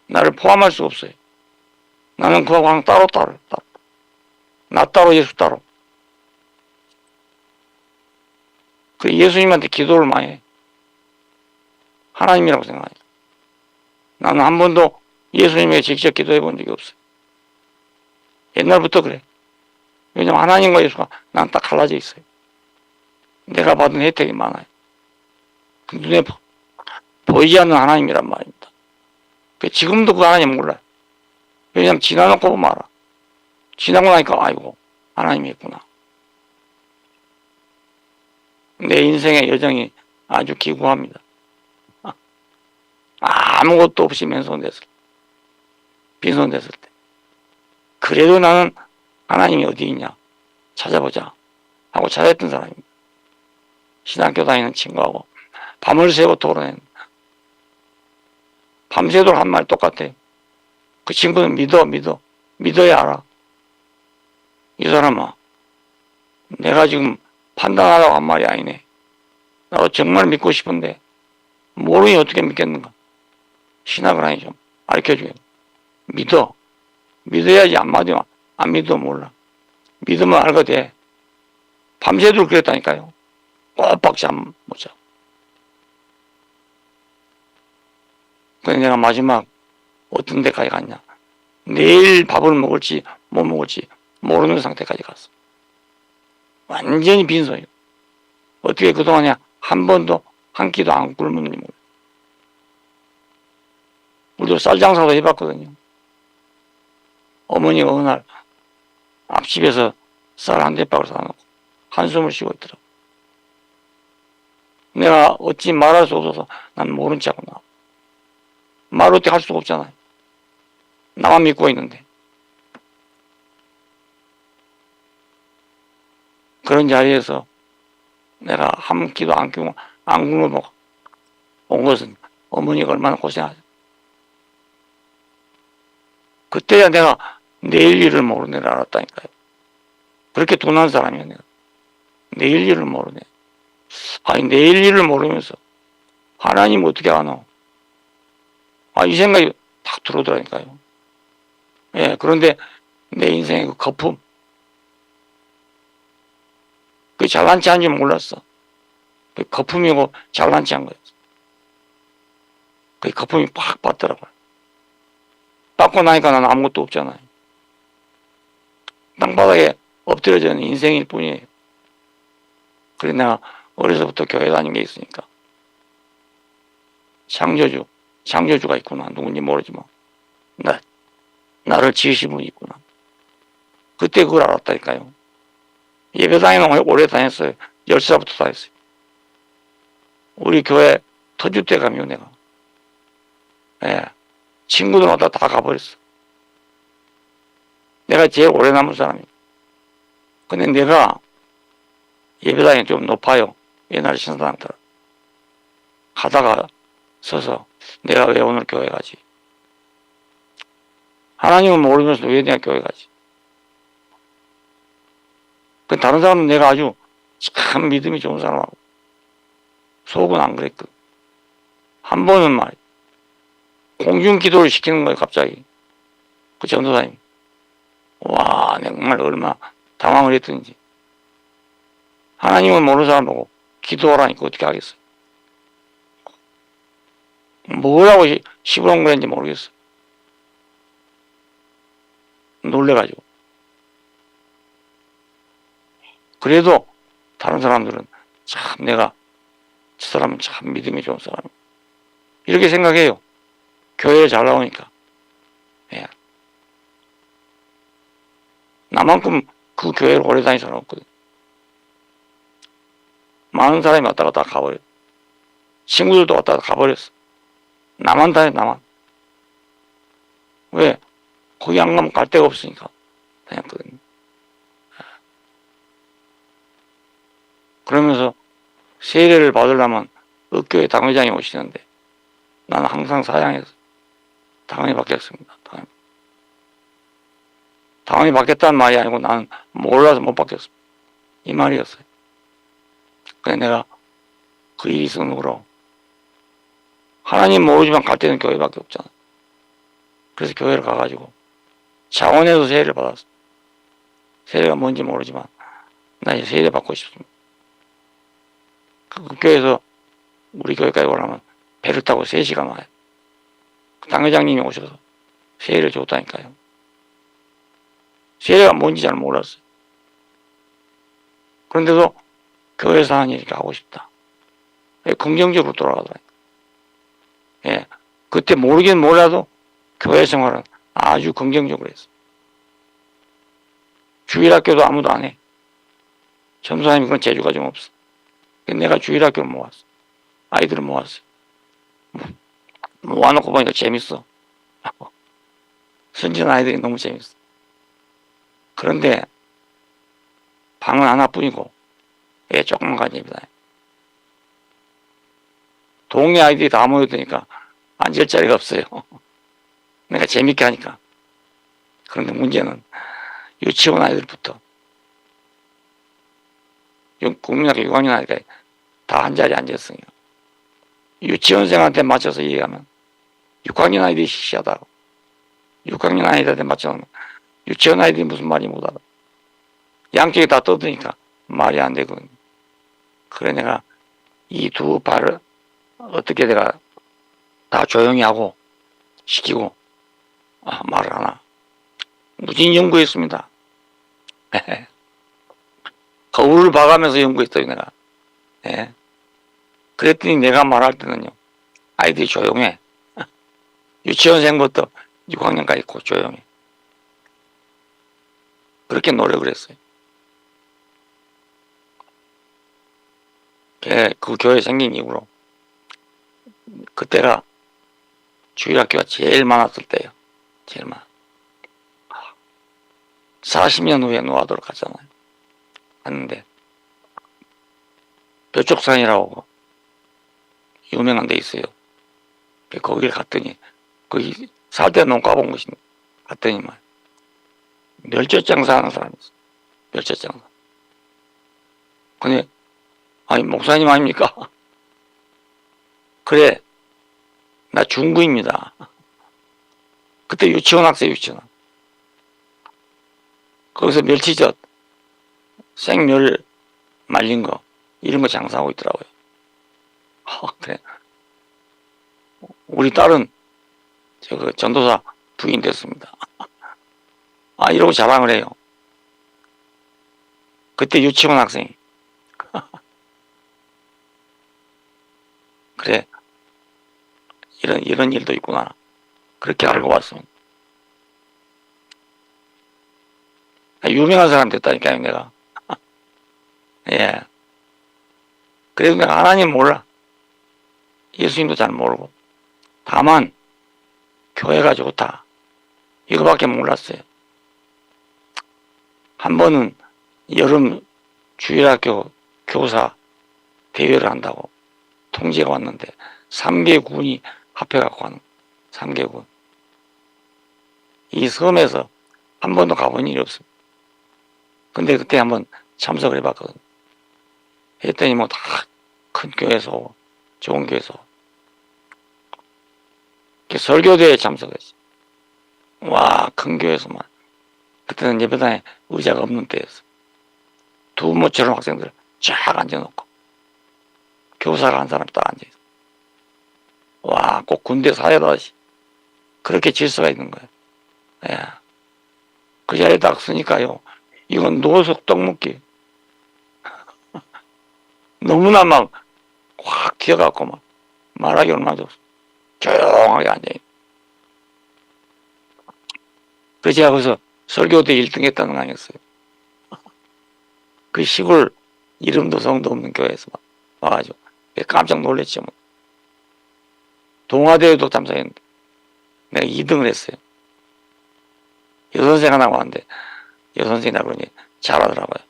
나를 포함할 수가 없어요. 나는 그하고 항상 따로. 나 따로 예수 따로. 그 예수님한테 기도를 많이 해. 하나님이라고 생각해. 나는 한 번도 예수님에게 직접 기도해 본 적이 없어요. 옛날부터 그래. 왜냐면 하나님과 예수가 난 딱 갈라져 있어요. 내가 받은 혜택이 많아요. 눈에 보이지 않는 하나님이란 말입니다. 지금도 그 하나님 몰라요. 왜냐면 지나놓고 보면 알아. 지나고 나니까 아이고 하나님이 있구나. 내 인생의 여정이 아주 기구합니다. 아무것도 없이 맨손됐을 때, 빈손 됐을 때. 그래도 나는 하나님이 어디 있냐 찾아보자 하고 찾아했던 사람입니다. 신학교 다니는 친구하고 밤을 새고 토론했는데 밤새도록 한 말 똑같아요. 그 친구는 믿어야 알아. 이 사람아, 내가 지금 판단하라고 한 말이 아니네. 나도 정말 믿고 싶은데 모르니 어떻게 믿겠는가. 신학을 하니 좀 가르쳐줘요. 믿어야지. 안 믿어 몰라. 믿으면 알거든. 밤새도록 그랬다니까요. 꼬박 잠 못 자. 그래서 내가 마지막 어떤 데까지 갔냐. 내일 밥을 먹을지 못 먹을지 모르는 상태까지 갔어. 완전히 빈손이요. 어떻게 그동안에 한 번도 한 끼도 안 굶었는지 몰라요. 우리도 쌀 장사도 해봤거든요. 어머니가 어느 날 앞집에서 쌀 한 대박을 사놓고 한숨을 쉬고 있더라고. 내가 어찌 말할 수 없어서 난 모른 척하고 나와. 말 어떻게 할 수가 없잖아요. 나만 믿고 있는데. 그런 자리에서 내가 한 끼도 안 굶어 온 것은 어머니가 얼마나 고생하죠. 그때야 내가 내일 일을 모르는 걸 알았다니까요. 그렇게 둔한 사람이야 내가. 내일 일을 모르네. 아니 내일 일을 모르면서 하나님 어떻게 아노? 이 생각이 탁 들어오더라니까요. 예, 그런데 내 인생의 그 거품, 그 잘난치 한 줄 몰랐어. 그 거품이고 잘난치 한 거였어. 그 거품이 팍 받더라고요. 받고 나니까 난 아무것도 없잖아요. 땅바닥에 엎드려져 있는 인생일 뿐이에요. 그래 내가 어려서부터 교회 다닌 게 있으니까 창조주가 있구나. 누군지 모르지만 나를 지으신 분이 있구나. 그때 그걸 알았다니까요. 예배당에는 오래 다녔어요. 10살부터 다녔어요. 우리 교회 터주 때 가면 내가 친구들마다 다 가버렸어. 내가 제일 오래 남은 사람이에요. 근데 내가 예배당이 좀 높아요. 옛날 신사당들. 가다가 서서 내가 왜 오늘 교회 가지? 하나님은 모르면서 왜 내가 교회 가지? 그 다른 사람은 내가 아주 참 믿음이 좋은 사람하고 속은 안 그랬거든. 한 번은 말이야. 공중 기도를 시키는 거예요, 갑자기. 그 전도사님. 와, 내가 정말 얼마나 당황을 했던지. 하나님은 모르는 사람 보고 기도하라니까 어떻게 하겠어요? 뭐라고 시부렁거렸는지 모르겠어. 놀래가지고. 그래도 다른 사람들은 참 저 사람은 참 믿음이 좋은 사람. 이렇게 생각해요. 교회에 잘 나오니까. 예. 나만큼 그 교회를 오래 다닌 사람 없거든. 많은 사람이 왔다 갔다 가버렸어. 친구들도 왔다 갔다 가버렸어. 나만 다녀, 나만. 왜? 거기 안 가면 갈 데가 없으니까 다녔거든요. 그러면서 세례를 받으려면 읍교회 당회장이 오시는데 나는 항상 사양해서 당연히 받겠습니다. 당연히 받겠다는 말이 아니고 나는 몰라서 못 받겠습니다. 이 말이었어요. 그래 내가 그 일이 있은 후로 하나님 모르지만 갈 때는 교회밖에 없잖아. 그래서 교회를 가가지고 자원에서 세례를 받았어. 세례가 뭔지 모르지만 나 이제 세례 받고 싶습니다. 그 교회에서 우리 교회까지 오려면 배를 타고 3시간 와요. 당회장님이 오셔서 세례를 줬다니까요. 세례가 뭔지 잘 몰랐어요. 그런데도 교회에서 하는 일이 하고 싶다. 긍정적으로 돌아가더라고요. 예. 그때 모르긴 몰라도 교회 생활은 아주 긍정적으로 했어요. 주일학교도 아무도 안 해. 전도사님이 그건 재주가 좀 없어. 내가 주일학교를 모았어. 아이들을 모았어. 모아놓고 보니까 재밌어. 선진 아이들이 너무 재밌어. 그런데 방은 하나뿐이고 애 조금만 가집니다. 동네 아이들이 다 모여드니까 앉을 자리가 없어요. 내가 재밌게 하니까. 그런데 문제는 유치원 아이들부터 국민학교 6학년 아이가 다 한 자리에 앉았어요. 유치원생한테 맞춰서 얘기하면 6학년 아이들이 시시하다고. 6학년 아이들한테 맞춰놓으면 유치원 아이들이 무슨 말이 못 알아. 양쪽이 다 떠드니까 말이 안 되거든요. 그래 내가 이 두 발을 어떻게 내가 다 조용히 하고 시키고 말을 하나. 무진 연구했습니다. 거울을 봐가면서 연구했어요 내가. 예. 그랬더니 내가 말할 때는요 아이들이 조용해. 유치원생부터 6학년까지 있고 조용해. 그렇게 노력을 했어요. 그 교회 생긴 이후로 그때가 주일학교가 제일 많았을 때예요. 제일 많아. 40년 후에 노하도록 하잖아요. 갔는데 벼쪽산이라고 유명한 데 있어요. 거기를 갔더니 거기 살 때 너무 까본 것이 갔더니만 멸젓 장사하는 사람이 있어. 멸젓 장사. 근데 아니 목사님 아닙니까? 그래 나 중구입니다. 그때 유치원 학생 유치원. 거기서 멸치젓 생멸 말린 거 이런 거 장사하고 있더라고요. 그래. 우리 딸은 저 전도사 부인 됐습니다. 이러고 자랑을 해요. 그때 유치원 학생이. 그래. 이런 일도 있구나. 그렇게 알고 왔습니다. 유명한 사람 됐다니까요, 내가. 예. 그래도 내가 하나님 몰라. 예수님도 잘 모르고. 다만, 교회가 좋다. 이거밖에 몰랐어요. 한 번은 여름 주일학교 교사 대회를 한다고 통지가 왔는데 3개 군이 합해갖고 하는 3개 군. 이 섬에서 한 번도 가본 일이 없습니다. 근데 그때 한번 참석을 해봤거든요. 했더니 뭐 다 큰 교회에서 오고 좋은 교회에서 오고. 설교대회에 참석했어요. 와, 큰 교회에서만. 그때는 예배당에 의자가 없는 때였어. 두모처럼 학생들 쫙 앉아놓고 교사가 한 사람 딱 앉아있어. 와, 꼭 군대 사회다시 그렇게 질서가 있는 거예요. 예. 그 자리에 딱 쓰니까요. 이건 노석 떡볶이. 너무나 막 확 튀어갖고 막 말하기 얼마나 좋았어. 조용하게 앉아있는. 그래서 제가 거기서 설교대 1등 했다는 거 아니었어요. 그 시골 이름도 성도 없는 교회에서 막 와가지고 깜짝 놀랐죠. 뭐. 동아대회도 참석했는데 내가 2등을 했어요. 여선생 하나 왔는데 여선생이라고 그러니 잘하더라고요.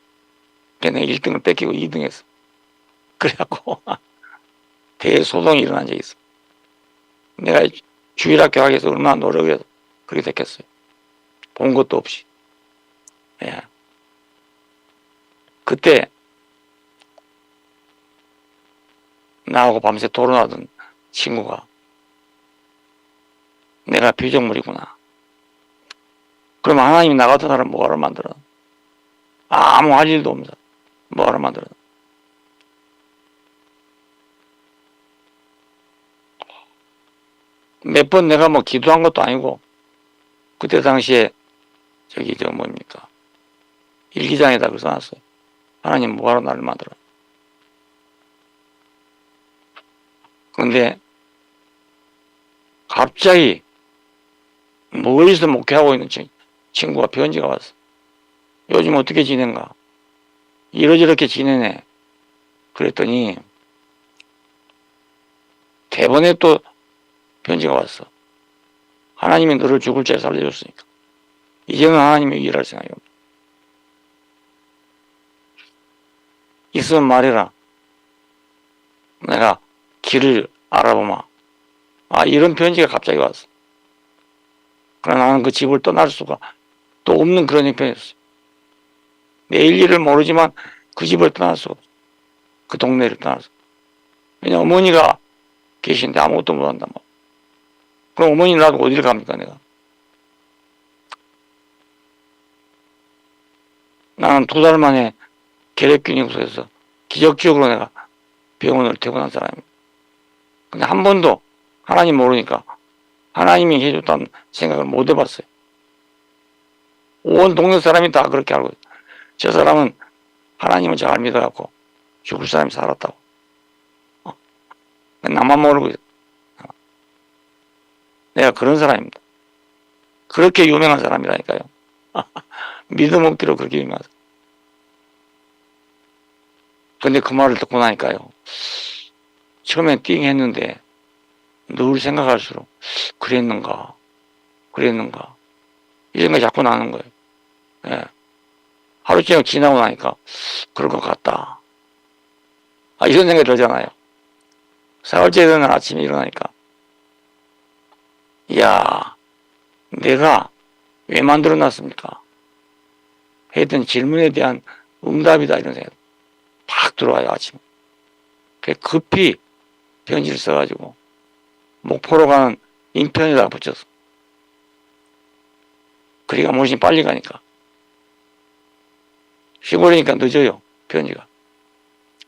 그래서 내가 1등을 뺏기고 2등 했어. 그래갖고 대소동이 일어난 적이 있어. 내가 주일학교 하기 위해서 얼마나 노력해서 그렇게 됐겠어요. 본 것도 없이. 예. 그때 나하고 밤새 토론하던 친구가 내가 피조물이구나. 그럼 하나님이 나 같은 사람 뭐하러 만들어? 아무 할 일도 없는 사람 뭐하러 만들어? 몇 번 내가 뭐 기도한 것도 아니고, 그때 당시에 저기 저 뭡니까 일기장에다 그 써놨어요. 하나님 뭐하러 나를 만들어. 그런데 갑자기 멀리서 목회하고 있는 친구가 편지가 왔어. 요즘 어떻게 지낸가? 이러저렇게 지내네. 그랬더니 대번에 또 편지가 왔어. 하나님이 너를 죽을 죄 살려줬으니까 이제는 하나님이 일할 생각이 없다. 있으면 말해라. 내가 길을 알아보마. 아, 이런 편지가 갑자기 왔어. 그러나 나는 그 집을 떠날 수가 또 없는 그런 형편이었어요. 내일 일을 모르지만 그 집을 떠날 수가 없어. 그 동네를 떠날 수 없어. 왜냐 어머니가 계신데 아무것도 못한단 말이야. 그럼 어머니 놔두고 어디를 갑니까 내가. 나는 2달 만에 결핵균형소에서 기적적으로 내가 병원을 퇴원한 사람입니다. 근데 한 번도 하나님 모르니까 하나님이 해줬다는 생각을 못 해봤어요. 온 동네 사람이 다 그렇게 알고 있어요. 저 사람은 하나님을 잘 믿어갖고 죽을 사람이 살았다고. 나만 모르고 있어요. 내가 그런 사람입니다. 그렇게 유명한 사람이라니까요. 믿음 없기로 그렇게 유명한 사람. 근데 그 말을 듣고 나니까요. 처음엔 띵 했는데 늘 생각할수록 그랬는가 이 생각이 자꾸 나는 거예요. 예. 하루 종일 지나고 나니까 그럴 것 같다. 아, 이런 생각이 들잖아요. 사흘째 되는 아침에 일어나니까 이야, 내가 왜 만들어놨습니까? 했던 질문에 대한 응답이다 이런 생각이 팍 들어와요. 아침에 급히 편지를 써가지고 목포로 가는 인편에다가 붙였어. 그러니까 무엇이 빨리 가니까. 시골이니까 늦어요. 편지가.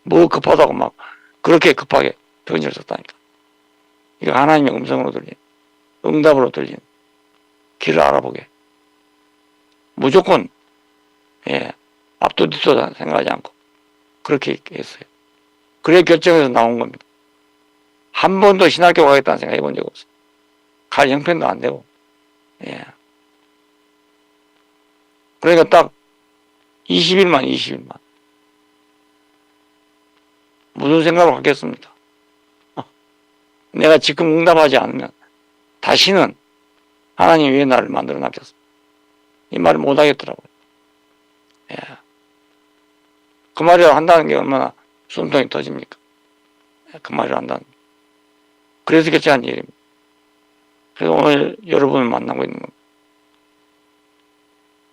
뭐 급하다고 막 그렇게 급하게 편지를 썼다니까. 이거 하나님의 음성으로 들린, 응답으로 들린 길을 알아보게. 무조건 앞도 뒤도 생각하지 않고 그렇게 했어요. 그래 결정해서 나온 겁니다. 한 번도 신학교 가겠다는 생각 해본 적 없어요. 갈 형편도 안 되고. 예. 그러니까 딱 20일만. 무슨 생각을 갖겠습니까? 내가 지금 응답하지 않으면 다시는 하나님 왜 나를 만들어 놨겠습니까? 이 말을 못 하겠더라고요. 예. 그 말을 한다는 게 얼마나 숨통이 터집니까? 그 말을 한다는 게. 그래서 결정한 일입니다. 그래서 오늘 여러분을 만나고 있는 겁니다.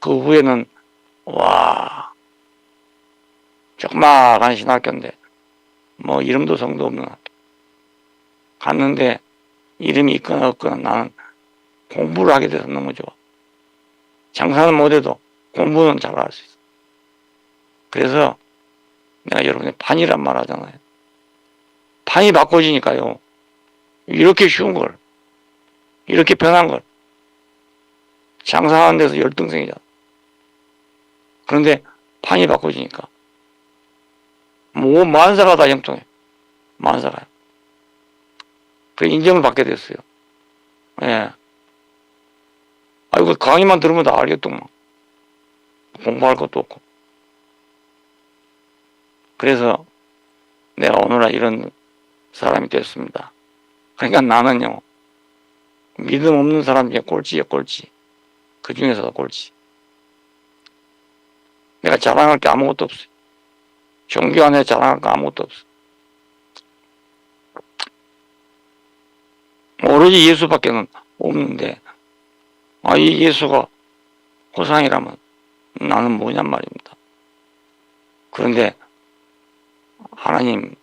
그 후에는 와, 조그마한 신학교인데 뭐 이름도 성도 없는 학교 갔는데 이름이 있거나 없거나 나는 공부를 하게 돼서 너무 좋아. 장사는 못해도 공부는 잘 할 수 있어. 그래서 내가 여러분의 판이란 말 하잖아요. 판이 바꿔지니까요. 이렇게 쉬운 걸, 이렇게 편한 걸 장사하는 데서 열등생이잖아. 그런데 판이 바꿔지니까 뭐 만사가 다 형통해. 만사가요. 그 인정을 받게 됐어요. 예. 아이고 강의만 들으면 다 알겠더만. 공부할 것도 없고. 그래서 내가 오늘날 이런 사람이 됐습니다. 그러니까 나는요, 믿음 없는 사람 중에 꼴찌예요, 꼴찌. 그 중에서도 꼴찌. 내가 자랑할 게 아무것도 없어요. 종교 안에 자랑할 거 아무것도 없어요. 오로지 예수밖에는 없는데, 이 예수가 호상이라면 나는 뭐냔 말입니다. 그런데 하나님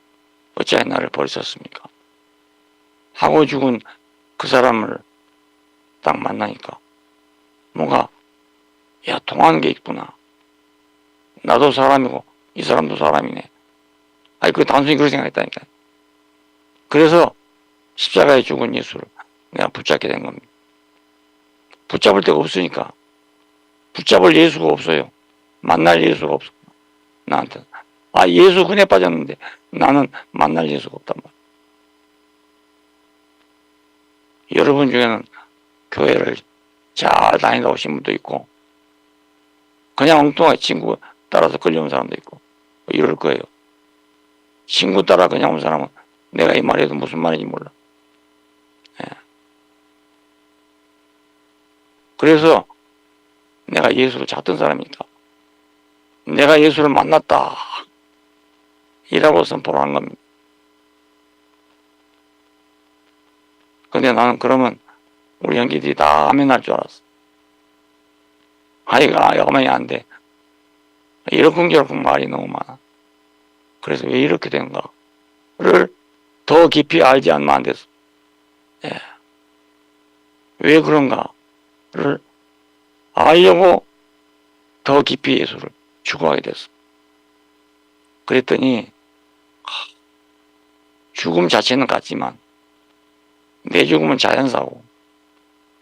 어찌하여 나를 버리셨습니까? 하고 죽은 그 사람을 딱 만나니까 뭔가 통하는 게 있구나. 나도 사람이고 이 사람도 사람이네. 단순히 그렇게 생각했다니까. 그래서 십자가에 죽은 예수를 내가 붙잡게 된 겁니다. 붙잡을 데가 없으니까. 붙잡을 예수가 없어요. 만날 예수가 없어. 나한테. 아, 예수 흔해 빠졌는데 나는 만날 예수가 없단 말이야. 여러분 중에는 교회를 잘 다니다 오신 분도 있고, 그냥 엉뚱하게 친구 따라서 끌려온 사람도 있고, 이럴 거예요. 친구 따라 그냥 온 사람은 내가 이 말해도 무슨 말인지 몰라. 예. 그래서 내가 예수를 찾던 사람이니까 내가 예수를 만났다 이라고 선포를 한 겁니다. 근데 나는 그러면 우리 형제들이 다 아멘할 줄 알았어. 아이가 야만이 안 돼. 이러쿵저러쿵 말이 너무 많아. 그래서 왜 이렇게 된가를 더 깊이 알지 않으면 안 됐어. 예. 왜 그런가를 알려고 더 깊이 예수를 추구하게 됐어. 그랬더니 죽음 자체는 같지만 내 죽음은 자연사고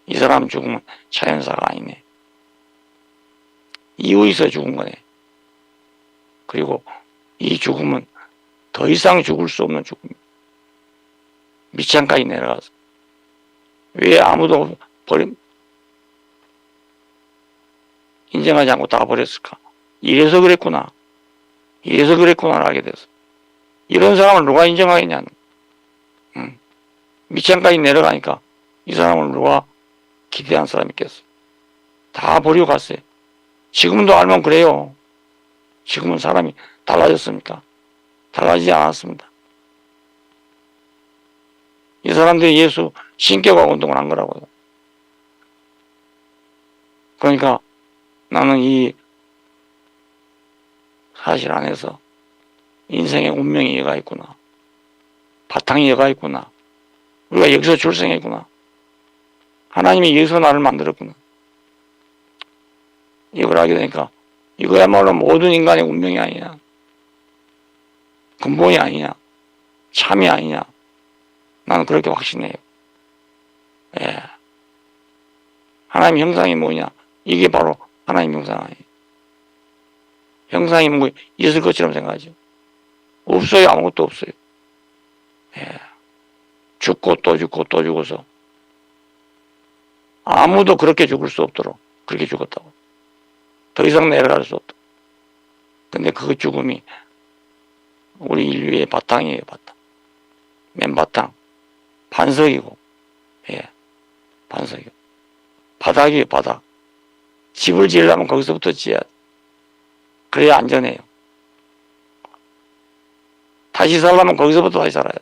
이 사람 죽음은 자연사가 아니네. 이유 있어 죽은 거네. 그리고 이 죽음은 더 이상 죽을 수 없는 죽음. 밑창까지 내려가서 왜 아무도 인정하지 않고 다 버렸을까? 이래서 그랬구나. 이래서 그랬구나를 알게 됐어. 이런 사람을 누가 인정하겠냐는. 밑창까지 내려가니까 이 사람을 누가 기대한 사람이 있겠어. 다 버리고 갔어요. 지금도 알면 그래요. 지금은 사람이 달라졌습니까? 달라지지 않았습니다. 이 사람들이 예수 신격화 운동을 한 거라고요. 그러니까 나는 이 사실 안에서 인생의 운명이 얘가 있구나. 바탕이 얘가 있구나. 우리가 여기서 출생했구나. 하나님이 여기서 나를 만들었구나. 이걸 알게 되니까 이거야말로 모든 인간의 운명이 아니냐. 근본이 아니냐. 참이 아니냐. 나는 그렇게 확신해요. 예. 하나님 형상이 뭐냐. 이게 바로 하나님 형상 아니에요. 형상이 뭐 있을 것처럼 생각하죠. 없어요. 아무것도 없어요. 예. 죽고 또 죽고 또 죽어서 아무도 그렇게 죽을 수 없도록 그렇게 죽었다고. 더 이상 내려갈 수 없다. 근데 그 죽음이 우리 인류의 바탕이에요. 바탕. 맨 바탕. 반석이고, 예, 반석이고. 바닥이에요. 바닥. 집을 지으려면 거기서부터 지어야 돼. 그래야 안전해요. 다시 살려면 거기서부터 다시 살아야 돼.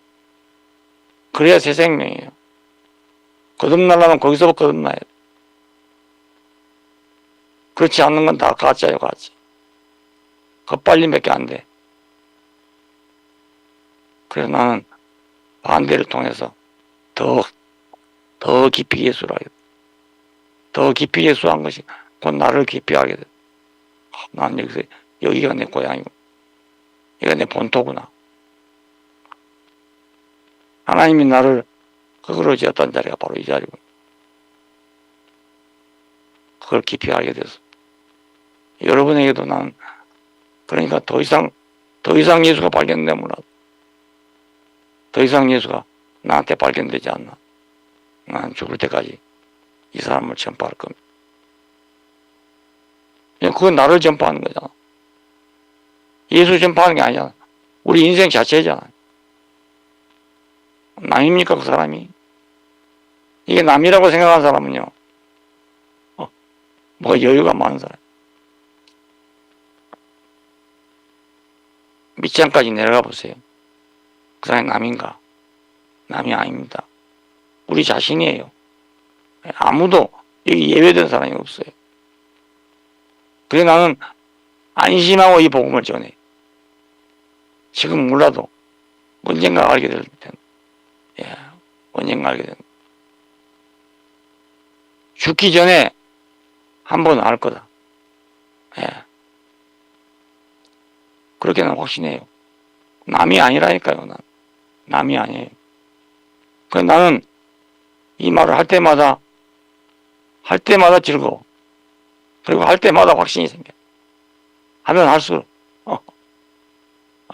그래야 새 생명이에요. 거듭나려면 거기서부터 거듭나야 돼. 그렇지 않는 건 다 가짜예요. 가짜. 겉발림밖에 안 돼. 그래서 나는 반대를 통해서 더 깊이 예수를 하게 돼. 더 깊이 예수한 것이 곧 나를 깊이 하게 돼. 난 여기가 내 고향이고, 여기가 내 본토구나. 하나님이 나를 흙으로 지었던 자리가 바로 이 자리고, 그걸 깊이 알게 돼서. 여러분에게도 난, 그러니까 더 이상 예수가 발견되면 몰라도, 더 이상 예수가 나한테 발견되지 않나. 난 죽을 때까지 이 사람을 전파할 겁니다. 그건 나를 전파하는 거잖아. 예수 전파하는 게 아니잖아. 우리 인생 자체잖아. 남입니까, 그 사람이? 이게 남이라고 생각하는 사람은요, 뭐가 여유가 많은 사람. 밑장까지 내려가 보세요. 그 사람이 남인가? 남이 아닙니다. 우리 자신이에요. 아무도 여기 예외된 사람이 없어요. 그래서 나는 안심하고 이 복음을 전해. 지금 몰라도 언젠가 알게 될 텐데. 예, 언젠가 알게 된다. 죽기 전에 한 번 알 거다. 예. 그렇게 난 확신해요. 남이 아니라니까요, 난. 남이 아니에요. 그래서 나는 이 말을 할 때마다 즐거워. 그리고 할 때마다 확신이 생겨. 하면 할수록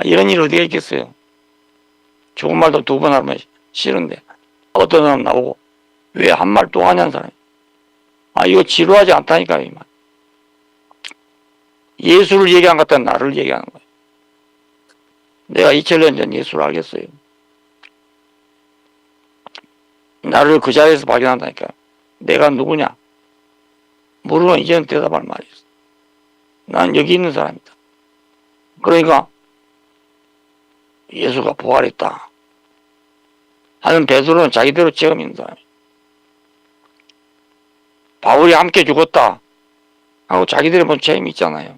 이런 일 어디가 있겠어요. 좋은 말도 두 번 하면 싫은데 어떤 사람 나오고 왜 한 말 또 하냐는 사람이. 이거 지루하지 않다니까요. 이 말. 예수를 얘기한 것 같다 나를 얘기하는 거예요. 내가 2000년 전 예수를 알겠어요. 나를 그 자리에서 발견한다니까. 내가 누구냐? 모르면 이제는 대답할 말이 있어. 난 여기 있는 사람이다. 그러니까 예수가 부활했다 하는 베드로는 자기대로 체험 있는 사람이야. 바울이 함께 죽었다 하고 자기들의 본 체험이 있잖아요.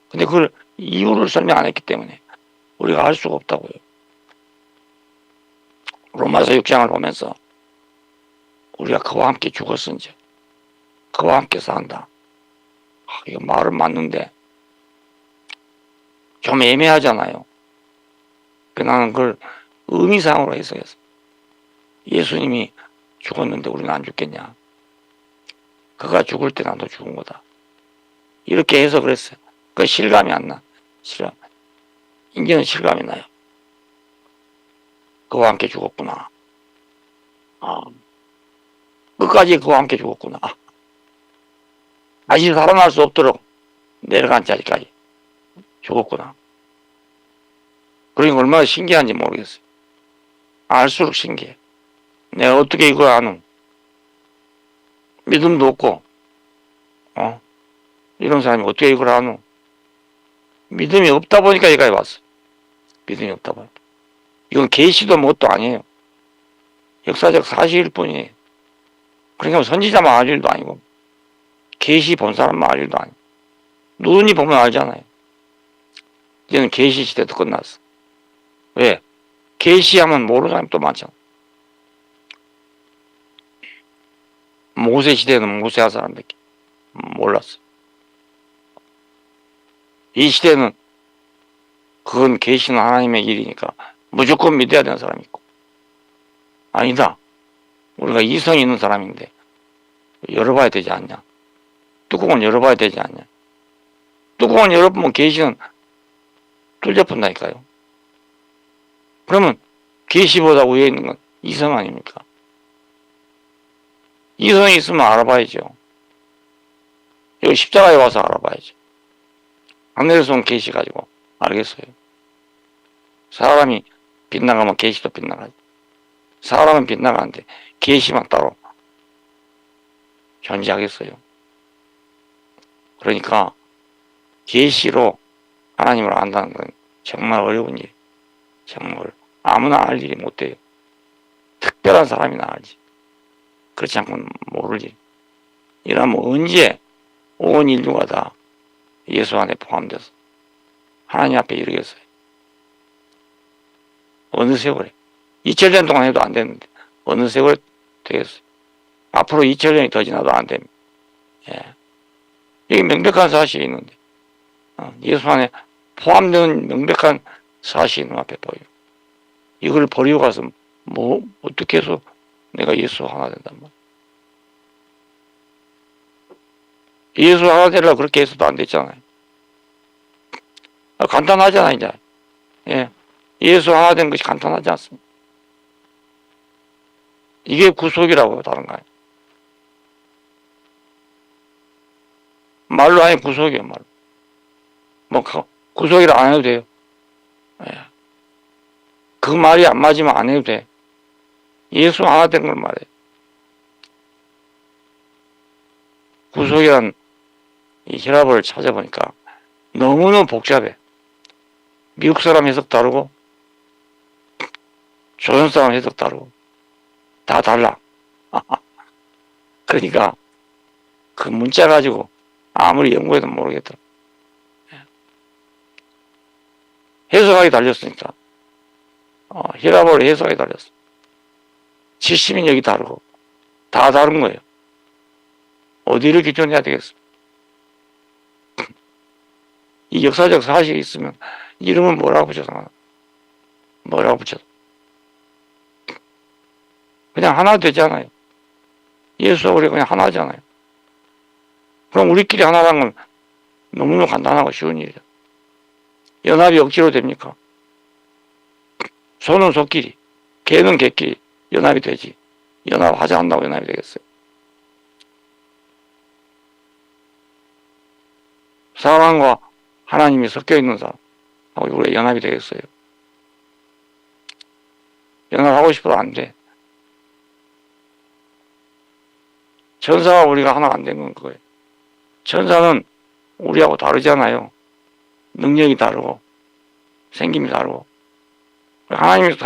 근데 그걸 이유를 설명 안 했기 때문에 우리가 알 수가 없다고요. 로마서 6장을 보면서 우리가 그와 함께 죽었은지 그와 함께 산다. 이거 말은 맞는데 좀 애매하잖아요. 나는 그걸 의미상으로 해석했어. 예수님이 죽었는데 우리는 안 죽겠냐. 그가 죽을 때 나도 죽은 거다. 이렇게 해석을 했어요. 그 실감이 안 나. 실감. 이제는 실감이 나요. 그와 함께 죽었구나. 끝까지 그와 함께 죽었구나. 다시 살아날 수 없도록 내려간 자리까지 죽었구나. 그러니까 얼마나 신기한지 모르겠어요. 알수록 신기해. 내가 어떻게 이걸 아는? 믿음도 없고, 이런 사람이 어떻게 이걸 아는? 믿음이 없다 보니까 여기까지 왔어. 믿음이 없다 보니까. 이건 계시도 뭣도 아니에요. 역사적 사실일 뿐이에요. 그러니까 선지자만 알 일도 아니고, 계시 본 사람만 알 일도 아니고, 눈이 보면 알잖아요. 이제는 계시 시대도 끝났어. 왜? 계시하면 모르는 사람이 또 많잖아. 모세 시대는 모세한 사람밖에 몰랐어. 이 시대는 그건 계시는 하나님의 일이니까 무조건 믿어야 되는 사람이 있고, 아니다. 우리가 이성이 있는 사람인데 열어봐야 되지 않냐. 뚜껑을 열어봐야 되지 않냐. 뚜껑을 열어보면 계시는 뚫려본다니까요. 그러면 계시보다 위에 있는 건 이성 아닙니까? 이성이 있으면 알아봐야죠. 여기 십자가에 와서 알아봐야죠. 하늘에서 온 계시 가지고 알겠어요. 사람이 빗나가면 계시도 빗나가죠. 사람은 빗나가는데 계시만 따로 존재하겠어요. 그러니까 계시로 하나님을 안다는 건 정말 어려운 일. 정말 아무나 알 일이 못 돼요. 특별한 사람이나 알지. 그렇지 않고는 모를 일. 이러면 언제 온 인류가 다 예수 안에 포함돼서 하나님 앞에 이르겠어요. 어느 세월에. 2000년 동안 해도 안 되는데 어느 세월에 되겠어요. 앞으로 2000년이 더 지나도 안 됩니다. 예. 여기 명백한 사실이 있는데 예수 안에 포함되는 명백한 사실이 눈앞에 보여요. 이걸 버리고 가서 어떻게 해서 내가 예수 하나 된단 말이야. 예수 하나 되려고 그렇게 해서도 안 됐잖아요. 간단하잖아, 이제. 예. 예수 하나 된 것이 간단하지 않습니다. 이게 구속이라고 다른 거 아니에요. 말로 아니 구속이에요, 말로. 구속이라 안 해도 돼요. 예. 그 말이 안 맞으면 안 해도 돼. 예수 하나 된 걸 말해. 구속이란 이 혈압을 찾아보니까 너무너무 복잡해. 미국 사람 해석 다르고, 조선 사람 해석 다르고, 다 달라. 그러니까 그 문자 가지고 아무리 연구해도 모르겠더라. 해석하기 달렸으니까. 혈압을 해석하기 달렸어. 70인 여기 다르고, 다 다른 거예요. 어디를 기준해야 되겠어? 이 역사적 사실이 있으면 이름은 뭐라고 붙여서 뭐라고 붙여서 그냥 하나 되잖아요. 예수하고 우리 그냥 하나잖아요. 그럼 우리끼리 하나라는 건 너무너무 간단하고 쉬운 일이죠. 연합이 억지로 됩니까? 소는 소끼리, 개는 개끼리 연합이 되지. 연합하지 않는다고 연합이 되겠어요? 사람과 하나님이 섞여 있는 사람하고 우리가 연합이 되겠어요? 연합하고 싶어도 안 돼. 천사와 우리가 하나 안 된 건 그거예요. 천사는 우리하고 다르잖아요. 능력이 다르고 생김이 다르고. 하나님이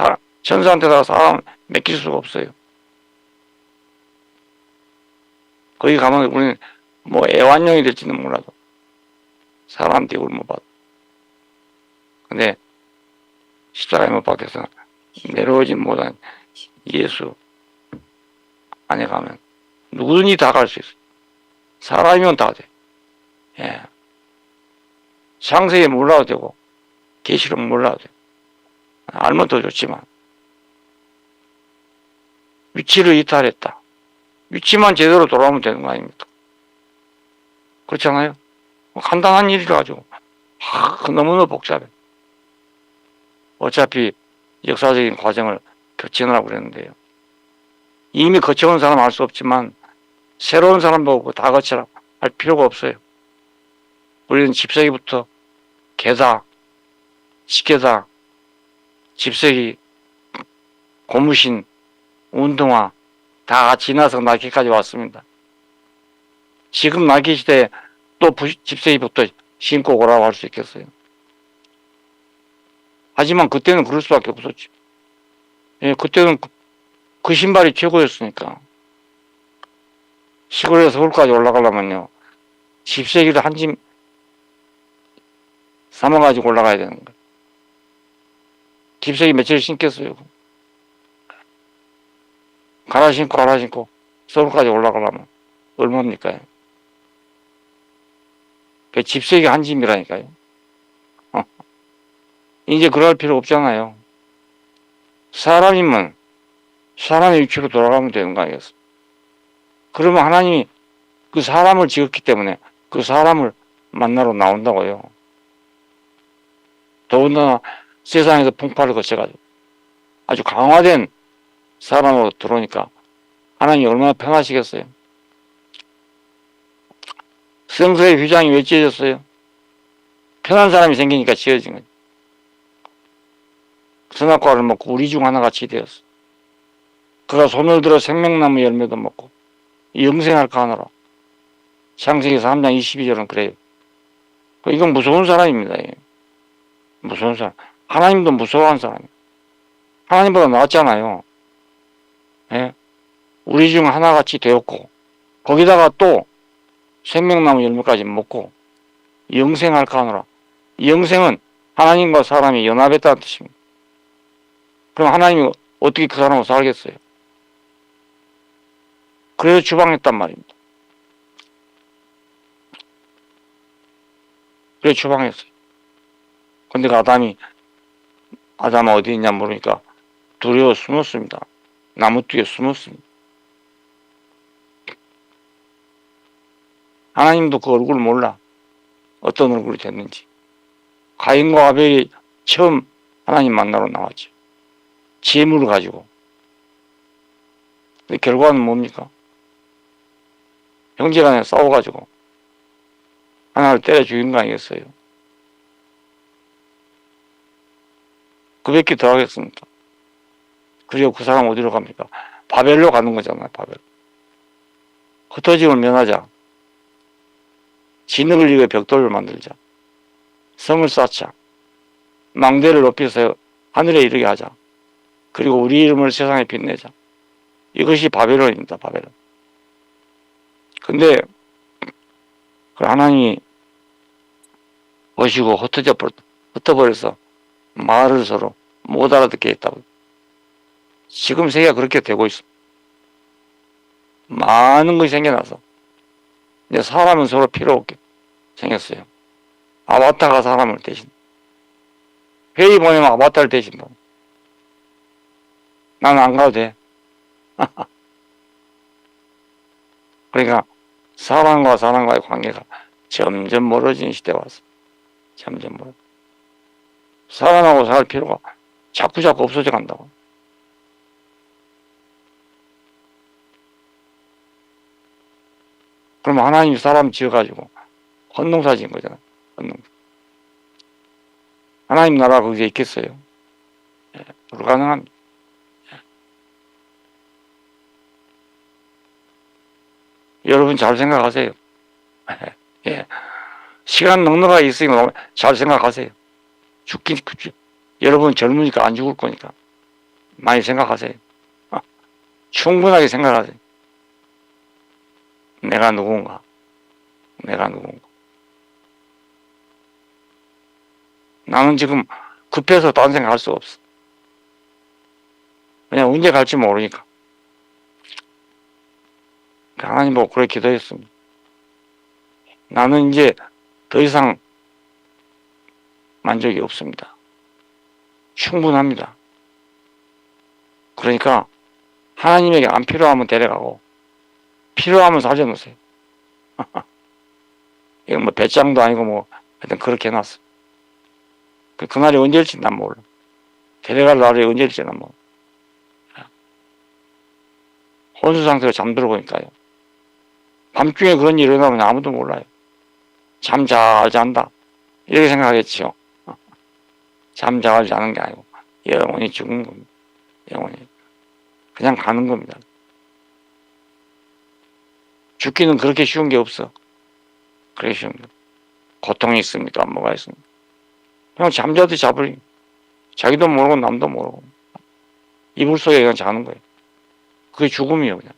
천사한테다가 사람 맡길 수가 없어요. 거기 가면 우리는 뭐 애완용이 될지는 몰라도 사람 대우를 못 받아. 근데 십자가에 못 박혀서 내려오지 못한 예수 안에 가면 누구든지 다 갈 수 있어요. 사람이면 다 돼. 예. 창세기 몰라도 되고 계시록 몰라도 돼. 알면 더 좋지만 위치를 이탈했다. 위치만 제대로 돌아오면 되는 거 아닙니까? 그렇잖아요. 간단한 일이라 가지고 너무너무 복잡해. 어차피 역사적인 과정을 거치느라고 그랬는데요. 이미 거쳐온 사람은 알 수 없지만 새로운 사람 보고 다 거치라 할 필요가 없어요. 우리는 집세기부터 계사, 식계사, 집세기, 고무신, 운동화 다 지나서 나이키까지 왔습니다. 지금 나이키 시대에 또 집세기부터 신고 오라고 할 수 있겠어요? 하지만 그때는 그럴 수밖에 없었죠. 예, 그때는 그 신발이 최고였으니까. 시골에서 서울까지 올라가려면요, 집세기를 한 짐 삼아가지고 올라가야 되는 거예요. 집세기 며칠 신겠어요? 갈아 신고 서울까지 올라가려면 얼마입니까? 그 집세기 한 짐이라니까요. 이제 그럴 필요 없잖아요. 사람이면 사람의 위치로 돌아가면 되는 거 아니겠어요? 그러면 하나님이 그 사람을 지었기 때문에 그 사람을 만나러 나온다고요. 더군다나 세상에서 풍파를 거쳐가지고 아주 강화된 사람으로 들어오니까 하나님이 얼마나 편하시겠어요? 성서의 휘장이 왜 찢어졌어요? 편한 사람이 생기니까 지어진 거죠. 선악과를 먹고 우리 중 하나같이 되었어. 그가 손을 들어 생명나무 열매도 먹고 영생할까 하노라. 창세기에서 3장 22절은 그래요. 이건 무서운 사람입니다. 무서운 사람. 하나님도 무서워한 사람이에요. 하나님보다 낫잖아요. 예? 우리 중 하나같이 되었고 거기다가 또 생명나무 열매까지 먹고 영생할까 하노라. 영생은 하나님과 사람이 연합했다는 뜻입니다. 그럼 하나님이 어떻게 그 사람하고 살겠어요? 그래서 추방했단 말입니다. 그래서 추방했어요. 근데 그 아담아 어디 있냐 모르니까 두려워 숨었습니다. 나무 뒤에 숨었습니다. 하나님도 그 얼굴을 몰라. 어떤 얼굴이 됐는지. 가인과 아벨이 처음 하나님 만나러 나왔죠. 재물을 가지고. 근데 결과는 뭡니까? 형제간에 싸워가지고 하나를 때려 죽인 거 아니겠어요? 그 몇 개 더 하겠습니까? 그리고 그 사람 어디로 갑니까? 바벨로 가는 거잖아요. 바벨. 흩어짐을 면하자. 진흙을 이겨 벽돌을 만들자. 성을 쌓자. 망대를 높여서 하늘에 이르게 하자. 그리고 우리 이름을 세상에 빛내자. 이것이 바벨론입니다. 바벨론. 근데 그 하나님이 보시고 흩어버려서 말을 서로 못 알아듣게 했다고. 지금 세계가 그렇게 되고 있습니다. 많은 것이 생겨나서 이제 사람은 서로 필요 없게 생겼어요. 아바타가 사람을 대신 회의 보내면 아바타를 대신다. 나는 안 가도 돼. 그러니까 사람과 사람과의 관계가 점점 멀어지는 시대가 왔어. 점점 멀어. 사람하고 살 필요가 자꾸자꾸 없어져 간다고. 그러면 하나님이 사람 지어가지고 헌농사 지은 거잖아. 헌농사. 하나님 나라가 거기에 있겠어요? 불가능합니다. 여러분 잘 생각하세요. 예. 시간 넉넉하게 있으니까 잘 생각하세요. 죽긴, 여러분 젊으니까 안 죽을 거니까. 많이 생각하세요. 충분하게 생각하세요. 내가 누군가. 내가 누군가. 나는 지금 급해서 딴 생각할 수 없어. 그냥 언제 갈지 모르니까. 하나님 보고 그렇게 기도했습니다. 나는 이제 더 이상 만족이 없습니다. 충분합니다. 그러니까 하나님에게 안 필요하면 데려가고 필요하면 살려놓으세요. 이건 뭐 배짱도 아니고 뭐 하여튼 그렇게 해놨어. 그날이 언제일지 난 몰라. 데려갈 날이 언제일지 난 몰라. 혼수 상태로 잠들어 보니까요. 밤중에 그런 일이 일어나면 아무도 몰라요. 잠 잘 잔다. 이렇게 생각하겠죠. 잠 잘 자는 게 아니고 영원히 죽은 겁니다. 영원히. 그냥 가는 겁니다. 죽기는 그렇게 쉬운 게 없어. 그렇게 쉬운 게. 고통이 있습니까? 뭐가 있습니까? 그냥 잠자도 자버리. 자기도 모르고 남도 모르고. 이불 속에 그냥 자는 거예요. 그게 죽음이에요, 그냥.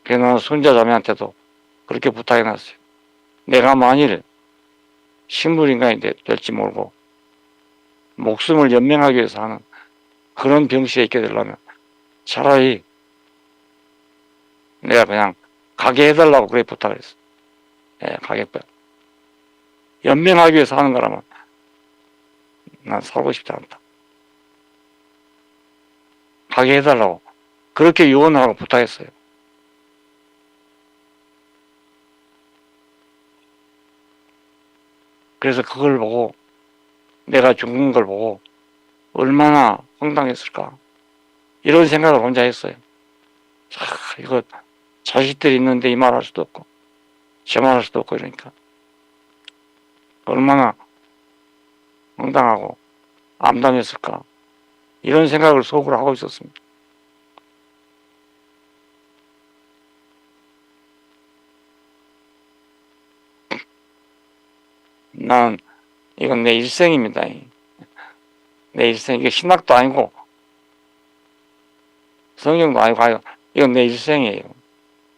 그래서 나는 손자자매한테도 그렇게 부탁해놨어요. 내가 만일 식물인간이 될지 모르고 목숨을 연명하기 위해서 하는 그런 병시에 있게 되려면 차라리 내가 그냥 가게 해달라고 그래 부탁을 했어. 예, 가게 연명하기 위해서 하는 거라면 난 살고 싶지 않다. 가게 해달라고 그렇게 유언하고 부탁했어요. 그래서 그걸 보고 내가 죽는 걸 보고 얼마나 황당했을까 이런 생각을 혼자 했어요. 이거 자식들이 있는데 이 말 할 수도 없고 저 말 할 수도 없고 이러니까 얼마나 황당하고 암담했을까 이런 생각을 속으로 하고 있었습니다. 나는 이건 내 일생입니다. 내 일생. 이게 신학도 아니고 성경도 아니고 이건 내 일생이에요.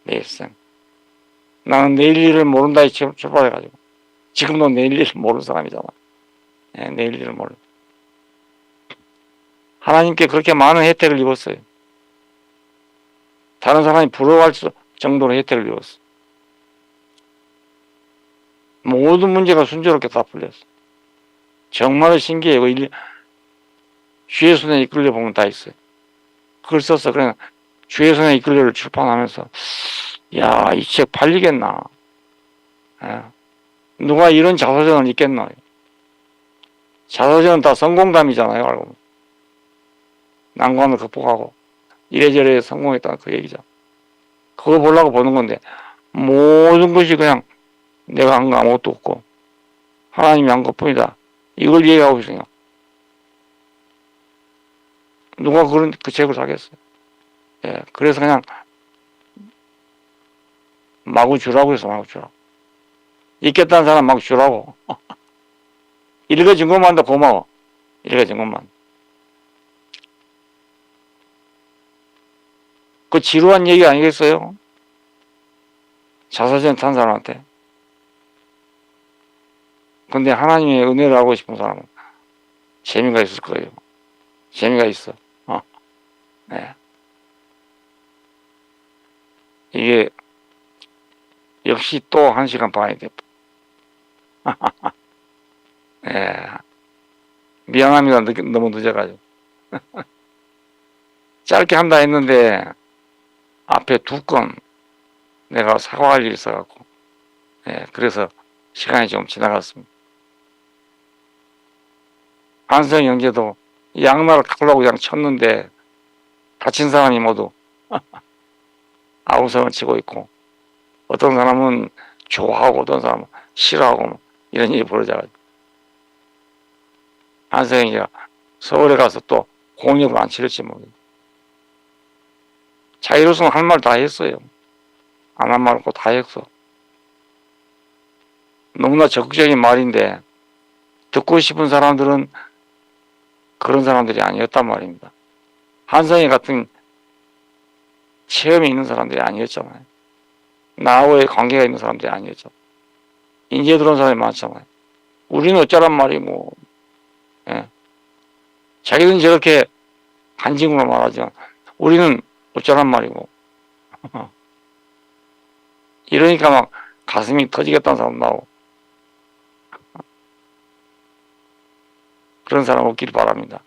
내 일생. 나는 내일 일을 모른다에 출발해가지고 지금도 내일 일을 모르는 사람이잖아. 네, 내일 일을 몰라. 하나님께 그렇게 많은 혜택을 입었어요. 다른 사람이 부러워할 정도로 혜택을 입었어. 모든 문제가 순조롭게 다 풀렸어. 정말 신기해요. 주의 손에 이끌려 보면 다 있어요. 그걸 써서 그냥 주의 손에 이끌려를 출판하면서 야, 이 책 팔리겠나. 예. 누가 이런 자서전을 읽겠나. 자서전은 다 성공담이잖아요. 알고 보면. 난관을 극복하고 이래저래 성공했다는 그 얘기죠. 그거 보려고 보는 건데 모든 것이 그냥 내가 한 거 아무것도 없고 하나님이 한 것뿐이다. 이걸 얘기하고 있어요. 누가 그 책을 사겠어요. 예, 그래서 그냥 마구 주라고 해서 마구 주라고. 읽겠다는 사람 마구 주라고. 읽어진 것만도 고마워. 읽어진 것만. 그 지루한 얘기 아니겠어요? 자서전 탄 사람한테. 근데 하나님의 은혜를 하고 싶은 사람은 재미가 있을 거예요. 재미가 있어. 네. 이게 역시 또 1시간 반이 돼. 네. 미안합니다. 너무 늦어가지고. 짧게 한다 했는데 앞에 두 건 내가 사과할 일이 있어갖고, 예, 그래서 시간이 좀 지나갔습니다. 한성 형제도 양날을 칼로 그냥 쳤는데 다친 사람이 모두 아우성을 치고 있고, 어떤 사람은 좋아하고 어떤 사람은 싫어하고 뭐 이런 일이 벌어져가지고, 한성 형제가 서울에 가서 또 공역을 안 치를지 모르겠어요. 자기로서는 할 말 다 했어요. 안 한 말 없고 다 했어. 너무나 적극적인 말인데 듣고 싶은 사람들은 그런 사람들이 아니었단 말입니다. 한성이 같은 체험이 있는 사람들이 아니었잖아요. 나하고의 관계가 있는 사람들이 아니었죠. 인제 들어온 사람이 많잖아요. 우리는 어쩌란 말이고, 예. 자기는 저렇게 간직으로 말하지만 우리는 어쩌란 말이고. 이러니까 막 가슴이 터지겠다는 사람 나오고. 그런 사람 없기를 바랍니다.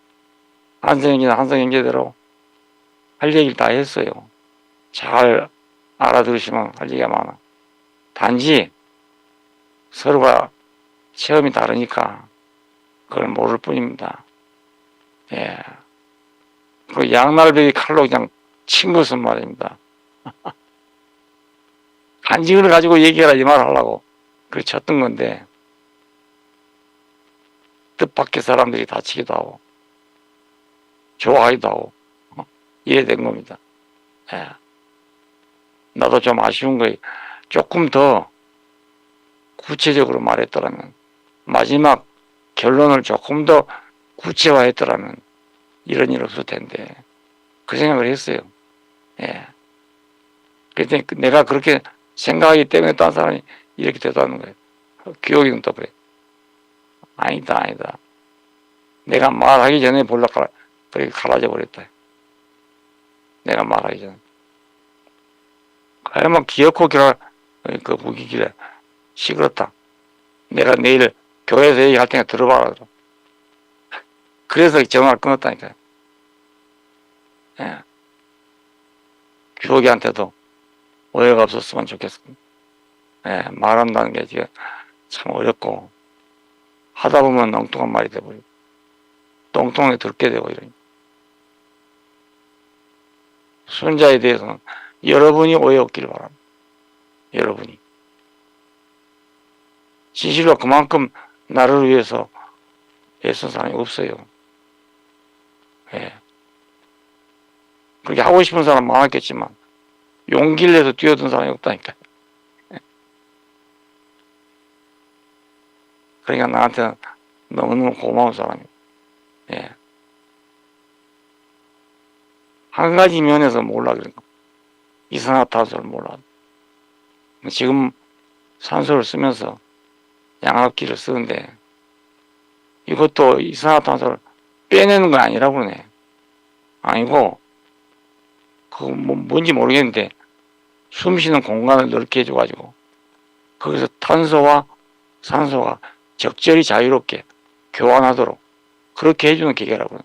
한성형제나 한성형제대로 할 얘기를 다 했어요. 잘 알아들으시면 할 얘기가 많아. 단지 서로가 체험이 다르니까 그걸 모를 뿐입니다. 예. 그 양날배기 칼로 그냥 친 것은 말입니다. 간직을 가지고 얘기해라 이 말 하려고 그래 쳤던 건데 뜻밖의 사람들이 다치기도 하고 좋아하기도 하고 이해된 겁니다. 예. 나도 좀 아쉬운 거예요. 조금 더 구체적으로 말했더라면, 마지막 결론을 조금 더 구체화했더라면 이런 일 없을 텐데 그 생각을 했어요. 예. 그때 내가 그렇게 생각하기 때문에 딴 사람이 이렇게 되다는 거예요. 기억이 또 그래. 아니다. 내가 말하기 전에 볼락 그렇게 갈라져 버렸다. 내가 말하기 전에. 그야말로 기어코 기라 그 무기기래 시끄럽다. 내가 내일 교회에서 얘기할 테니까 들어봐라. 그래서 전화를 끊었다니까요. 예. 규호기한테도 오해가 없었으면 좋겠습니다. 예. 말한다는 게 지금 참 어렵고 하다 보면 엉뚱한 말이 돼버리고 똥똥하게 들게 되고 이러니까. 순자에 대해서는 여러분이 오해 없기를 바랍니다. 여러분이. 진실로 그만큼 나를 위해서 애쓴 사람이 없어요. 예. 그렇게 하고 싶은 사람 많았겠지만 용기를 내서 뛰어든 사람이 없다니까요. 그러니까 나한테는 너무너무 고마운 사람이에요. 예. 한 가지 면에서 몰라 그런 거. 이산화탄소를 몰라. 지금 산소를 쓰면서 양압기를 쓰는데 이것도 이산화탄소를 빼내는 건 아니라고 그러네. 아니고 그거 뭔지 모르겠는데 숨 쉬는 공간을 넓게 해줘가지고 거기서 탄소와 산소가 적절히 자유롭게 교환하도록 그렇게 해주는 기계라고요.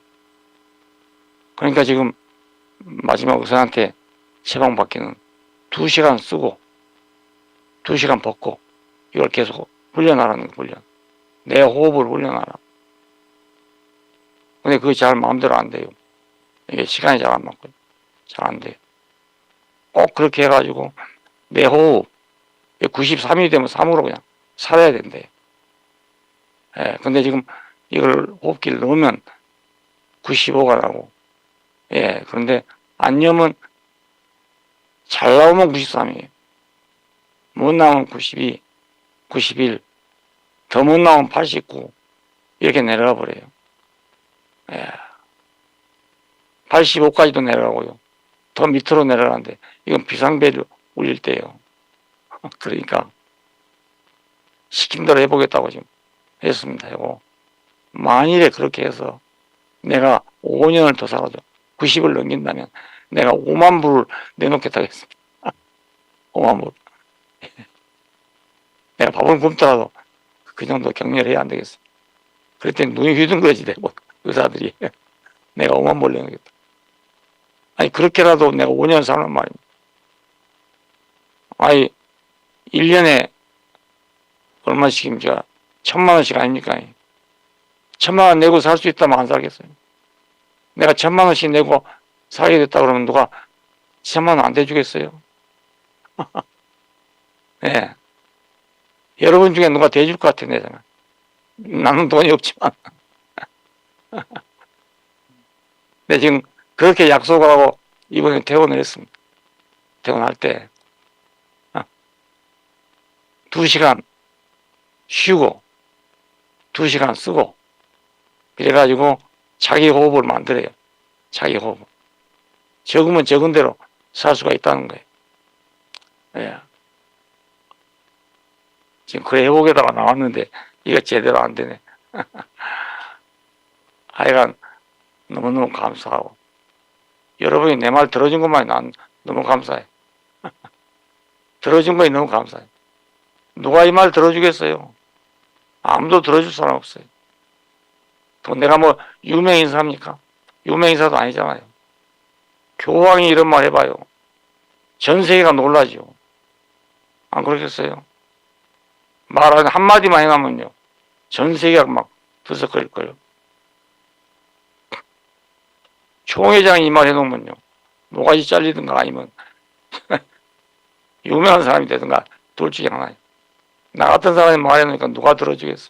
그러니까 지금 마지막 의사한테 처방받기는 2시간 쓰고 2시간 벗고 이걸 계속 훈련하라는 거, 훈련. 내 호흡을 훈련하라. 근데 그게 잘 마음대로 안 돼요. 이게 시간이 잘 안 맞고 잘 안 돼요. 꼭 그렇게 해가지고 내 호흡 93이 되면 3으로 그냥 살아야 된대. 예, 근데 지금 이걸 호흡기를 넣으면 95가 나고, 예, 그런데 안 넣으면 잘 나오면 93이에요. 못 나오면 92, 91, 더 못 나오면 89, 이렇게 내려가 버려요. 예. 85까지도 내려가고요. 더 밑으로 내려가는데, 이건 비상벨을 울릴 때예요. 그러니까, 시킨 대로 해보겠다고 지금 했습니다. 이거. 만일에 그렇게 해서 내가 5년을 더 살아도 90을 넘긴다면 내가 5만 불을 내놓겠다고 했습니다. 5만 불. 내가 밥을 굶더라도 그 정도 격려를 해야 안 되겠어요. 그랬더니 눈이 휘둥그러지 되고 의사들이 내가 오만 몰려겠다. 아니 그렇게라도 내가 5년 사는 말입니다. 아니 1년에 얼마씩입니까? 1,000만 원씩 아닙니까? 1,000만 원 내고 살 수 있다면 안 살겠어요. 내가 1,000만 원씩 내고 살게 됐다 그러면 누가 1,000만 원 안 대주겠어요? 네. 여러분 중에 누가 대줄 것 같아, 내 생각. 나는 돈이 없지만. 근데 지금 그렇게 약속을 하고 이번에 퇴원을 했습니다. 퇴원할 때 2시간 쉬고 2시간 쓰고 그래가지고 자기 호흡을 만들어요. 자기 호흡. 적으면 적은 대로 살 수가 있다는 거예요. 예. 지금 그 회복에다가 나왔는데 이거 제대로 안 되네. 하여간 너무너무 감사하고 여러분이 내 말 들어준 것만이 난 너무 감사해. 들어준 거에 너무 감사해. 누가 이 말 들어주겠어요? 아무도 들어줄 사람 없어요. 또 내가 뭐 유명 인사입니까? 유명 인사도 아니잖아요. 교황이 이런 말 해봐요. 전 세계가 놀라죠. 안 그러겠어요? 말 한마디만 해가면요. 전 세계가 막 들썩거릴걸요. 총회장이 이 말 해놓으면요. 모가지 잘리든가 아니면 유명한 사람이 되든가 둘 중에 하나예요. 나 같은 사람이 말해놓으니까 누가 들어주겠어.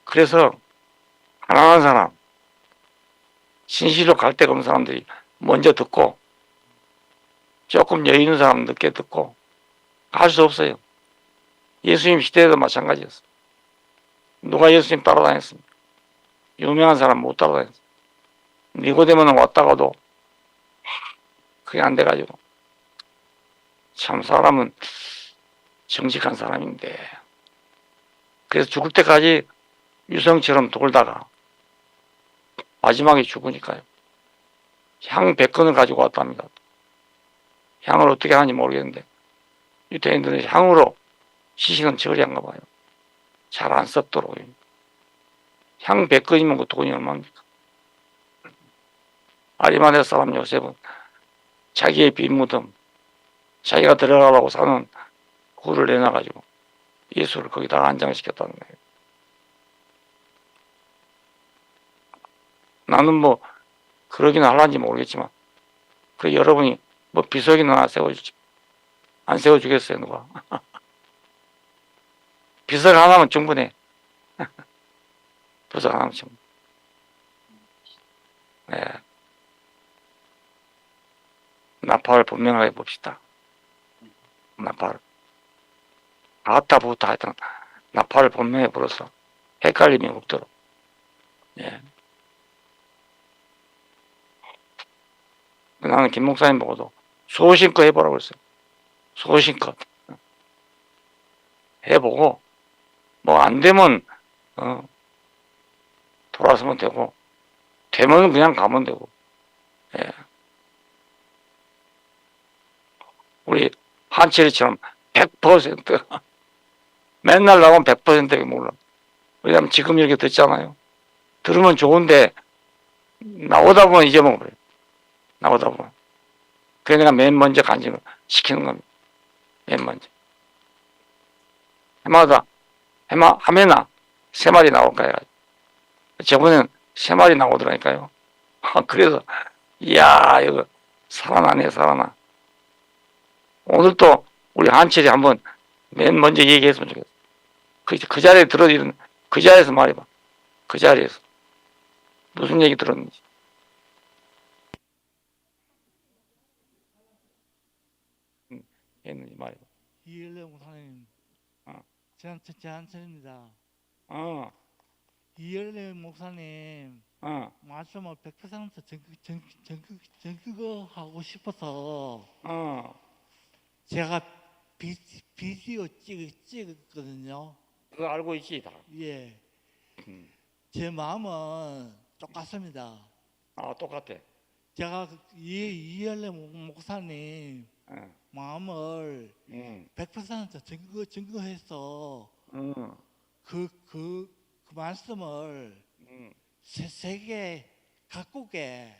그래서 가난한 사람, 신실로 갈 데가 없는 사람들이 먼저 듣고 조금 여유 있는 사람 늦게 듣고 할 수 없어요. 예수님 시대에도 마찬가지였어요. 누가 예수님 따라다녔습니까? 유명한 사람 못 따라다녔어요. 니고데모는 왔다가도 그게 안 돼가지고 참 사람은 정직한 사람인데 그래서 죽을 때까지 유성처럼 돌다가 마지막에 죽으니까요. 향 100건을 가지고 왔답니다. 향을 어떻게 하는지 모르겠는데 유대인들은 향으로 시신은 처리한가 봐요. 잘 안 썩도록. 향 100건이면 그 돈이 얼마입니까? 아리마대 사람 요셉은 자기의 빈무덤, 자기가 들어가라고 사는 굴을 내놔가지고 예수를 거기다가 안장시켰다는 거예요. 나는 뭐 그러긴 할란지 모르겠지만 그 여러분이 뭐 비석이나 하나 세워주지 안 세워주겠어요 누가? 비석 하나면 충분해. 비석 하나면 충분해. 네. 나팔을 분명하게 봅시다. 나팔. 아타부터 하여튼 나팔을 분명히 불어서 헷갈림이 없도록. 예. 나는 김 목사님 보고도 소신껏 해보라고 했어요. 소신껏. 해보고, 뭐 안 되면, 돌아서면 되고, 되면 그냥 가면 되고, 예. 우리 한철이처럼 100% 맨날 나오면 100%가 몰라. 왜냐면 지금 이렇게 듣잖아요. 들으면 좋은데, 나오다 보면 잊어먹어요. 나오다 보면. 그래서 내가 맨 먼저 간증을 시키는 겁니다. 맨 먼저. 해마다, 하면나 3마리 나올까 해가지고. 저번엔 3마리 나오더라니까요. 그래서, 이야, 이거, 살아나네, 살아나. 오늘 또 우리 한철이 한번 맨 먼저 얘기했으면 좋겠어. 그 자리에 들어있는, 그 자리에서 말해봐. 그 자리에서. 무슨 얘기 들었는지. 했는지 말해봐. 이일래 목사님, 어. 제한철입니다. 어, 이일래 목사님 말씀을 100% 증거하고 싶어서 제가 비디오 찍었거든요. 그거 알고 있지, 다. 예, 제 마음은 똑같습니다. 아, 똑같아. 제가 이일래 목사님 마음을 100% 증거해서 그 말씀을 세계 각국에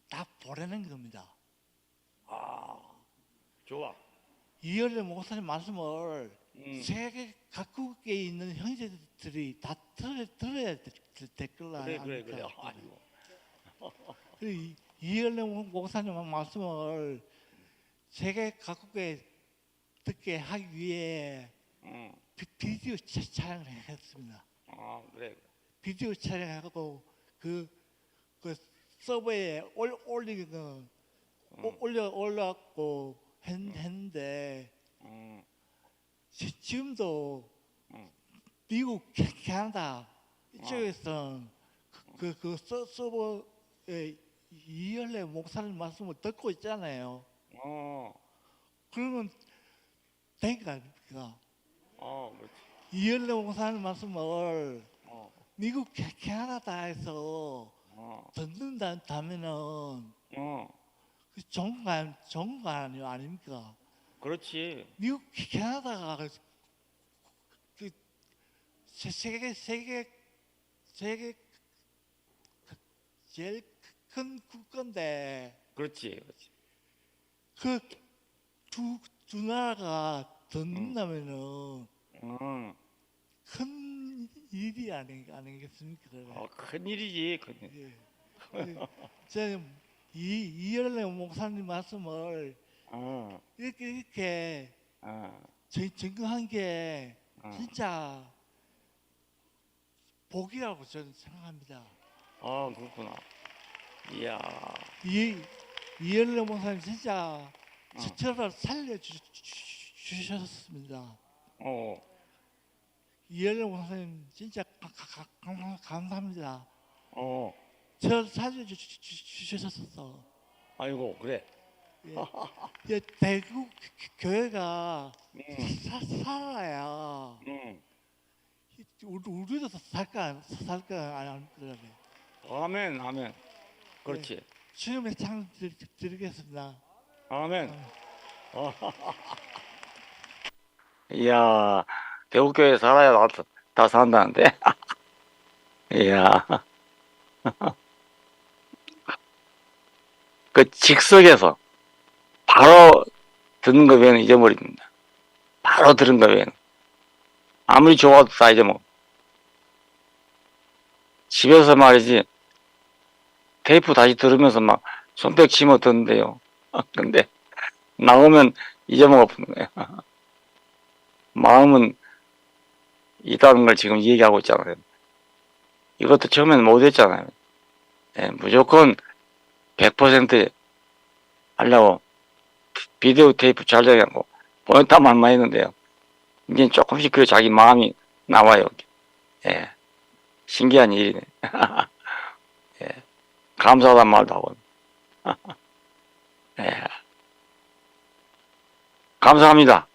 다 보내는 겁니다. 아, 좋아. 이열래 목사님 말씀을 세계 각국에 있는 형제들이 다 들어야 될 걸로 그래. 아닙니까? 아이고. 이열래 목사님 말씀을 세계 각국에 듣게 하기 위해 비디오 촬영을 했습니다. 아, 그래. 비디오 촬영하고 그 서버에 올리는 올라갖고 했는데 지금도 미국, 캐나다 이쪽에서 그 서버에 이열래 목사님 말씀을 듣고 있잖아요. 그러면 되니까 아닙니까? 그렇지. 이열래 목사님 말씀을 미국, 캐나다에서 듣는다면은 좋은 거 아닙니까? 그렇지. 미국, 캐나다가 그 세계 제일 큰 국가인데 그렇지. 그 두 나라가 듣는다면은 큰 일이 아니겠습니까? 큰 일이지. 큰 일. 예. 저는 이열래 목사님 말씀을 이렇게 증거한 게 진짜 복이라고 저는 생각합니다. 그렇구나. 이야. 이열래 목사님 진짜 저를 살려주셨습니다. 이열래 목사님 진짜 감사합니다. 저를 살려주셨어. 아이고, 그래. 예, 대구 교회가 살아야 우리도 살까 아닙니까? 아멘. 그렇지. 주님의 창 드리겠습니다. 아멘. 이야, 대구교회 살아야 다 산다는데? 이야. 그 즉석에서 바로 듣는 거 외에는 잊어버립니다. 바로 들은 거 외에는. 아무리 좋아도 다 잊어먹어. 집에서 말이지, 테이프 다시 들으면서 막 손뼉 치며 듣는데요. 근데 나오면 잊어먹어 버는 거예요. 마음은 있다는 걸 지금 얘기하고 있잖아요. 이것도 처음에는 못했잖아요. 무조건 100% 하려고 비디오 테이프 촬영하고 보냈다 말만 했는데요. 이제 조금씩 그 자기 마음이 나와요. 신기한 일이네. 감사하단 말도 하고. 감사합니다.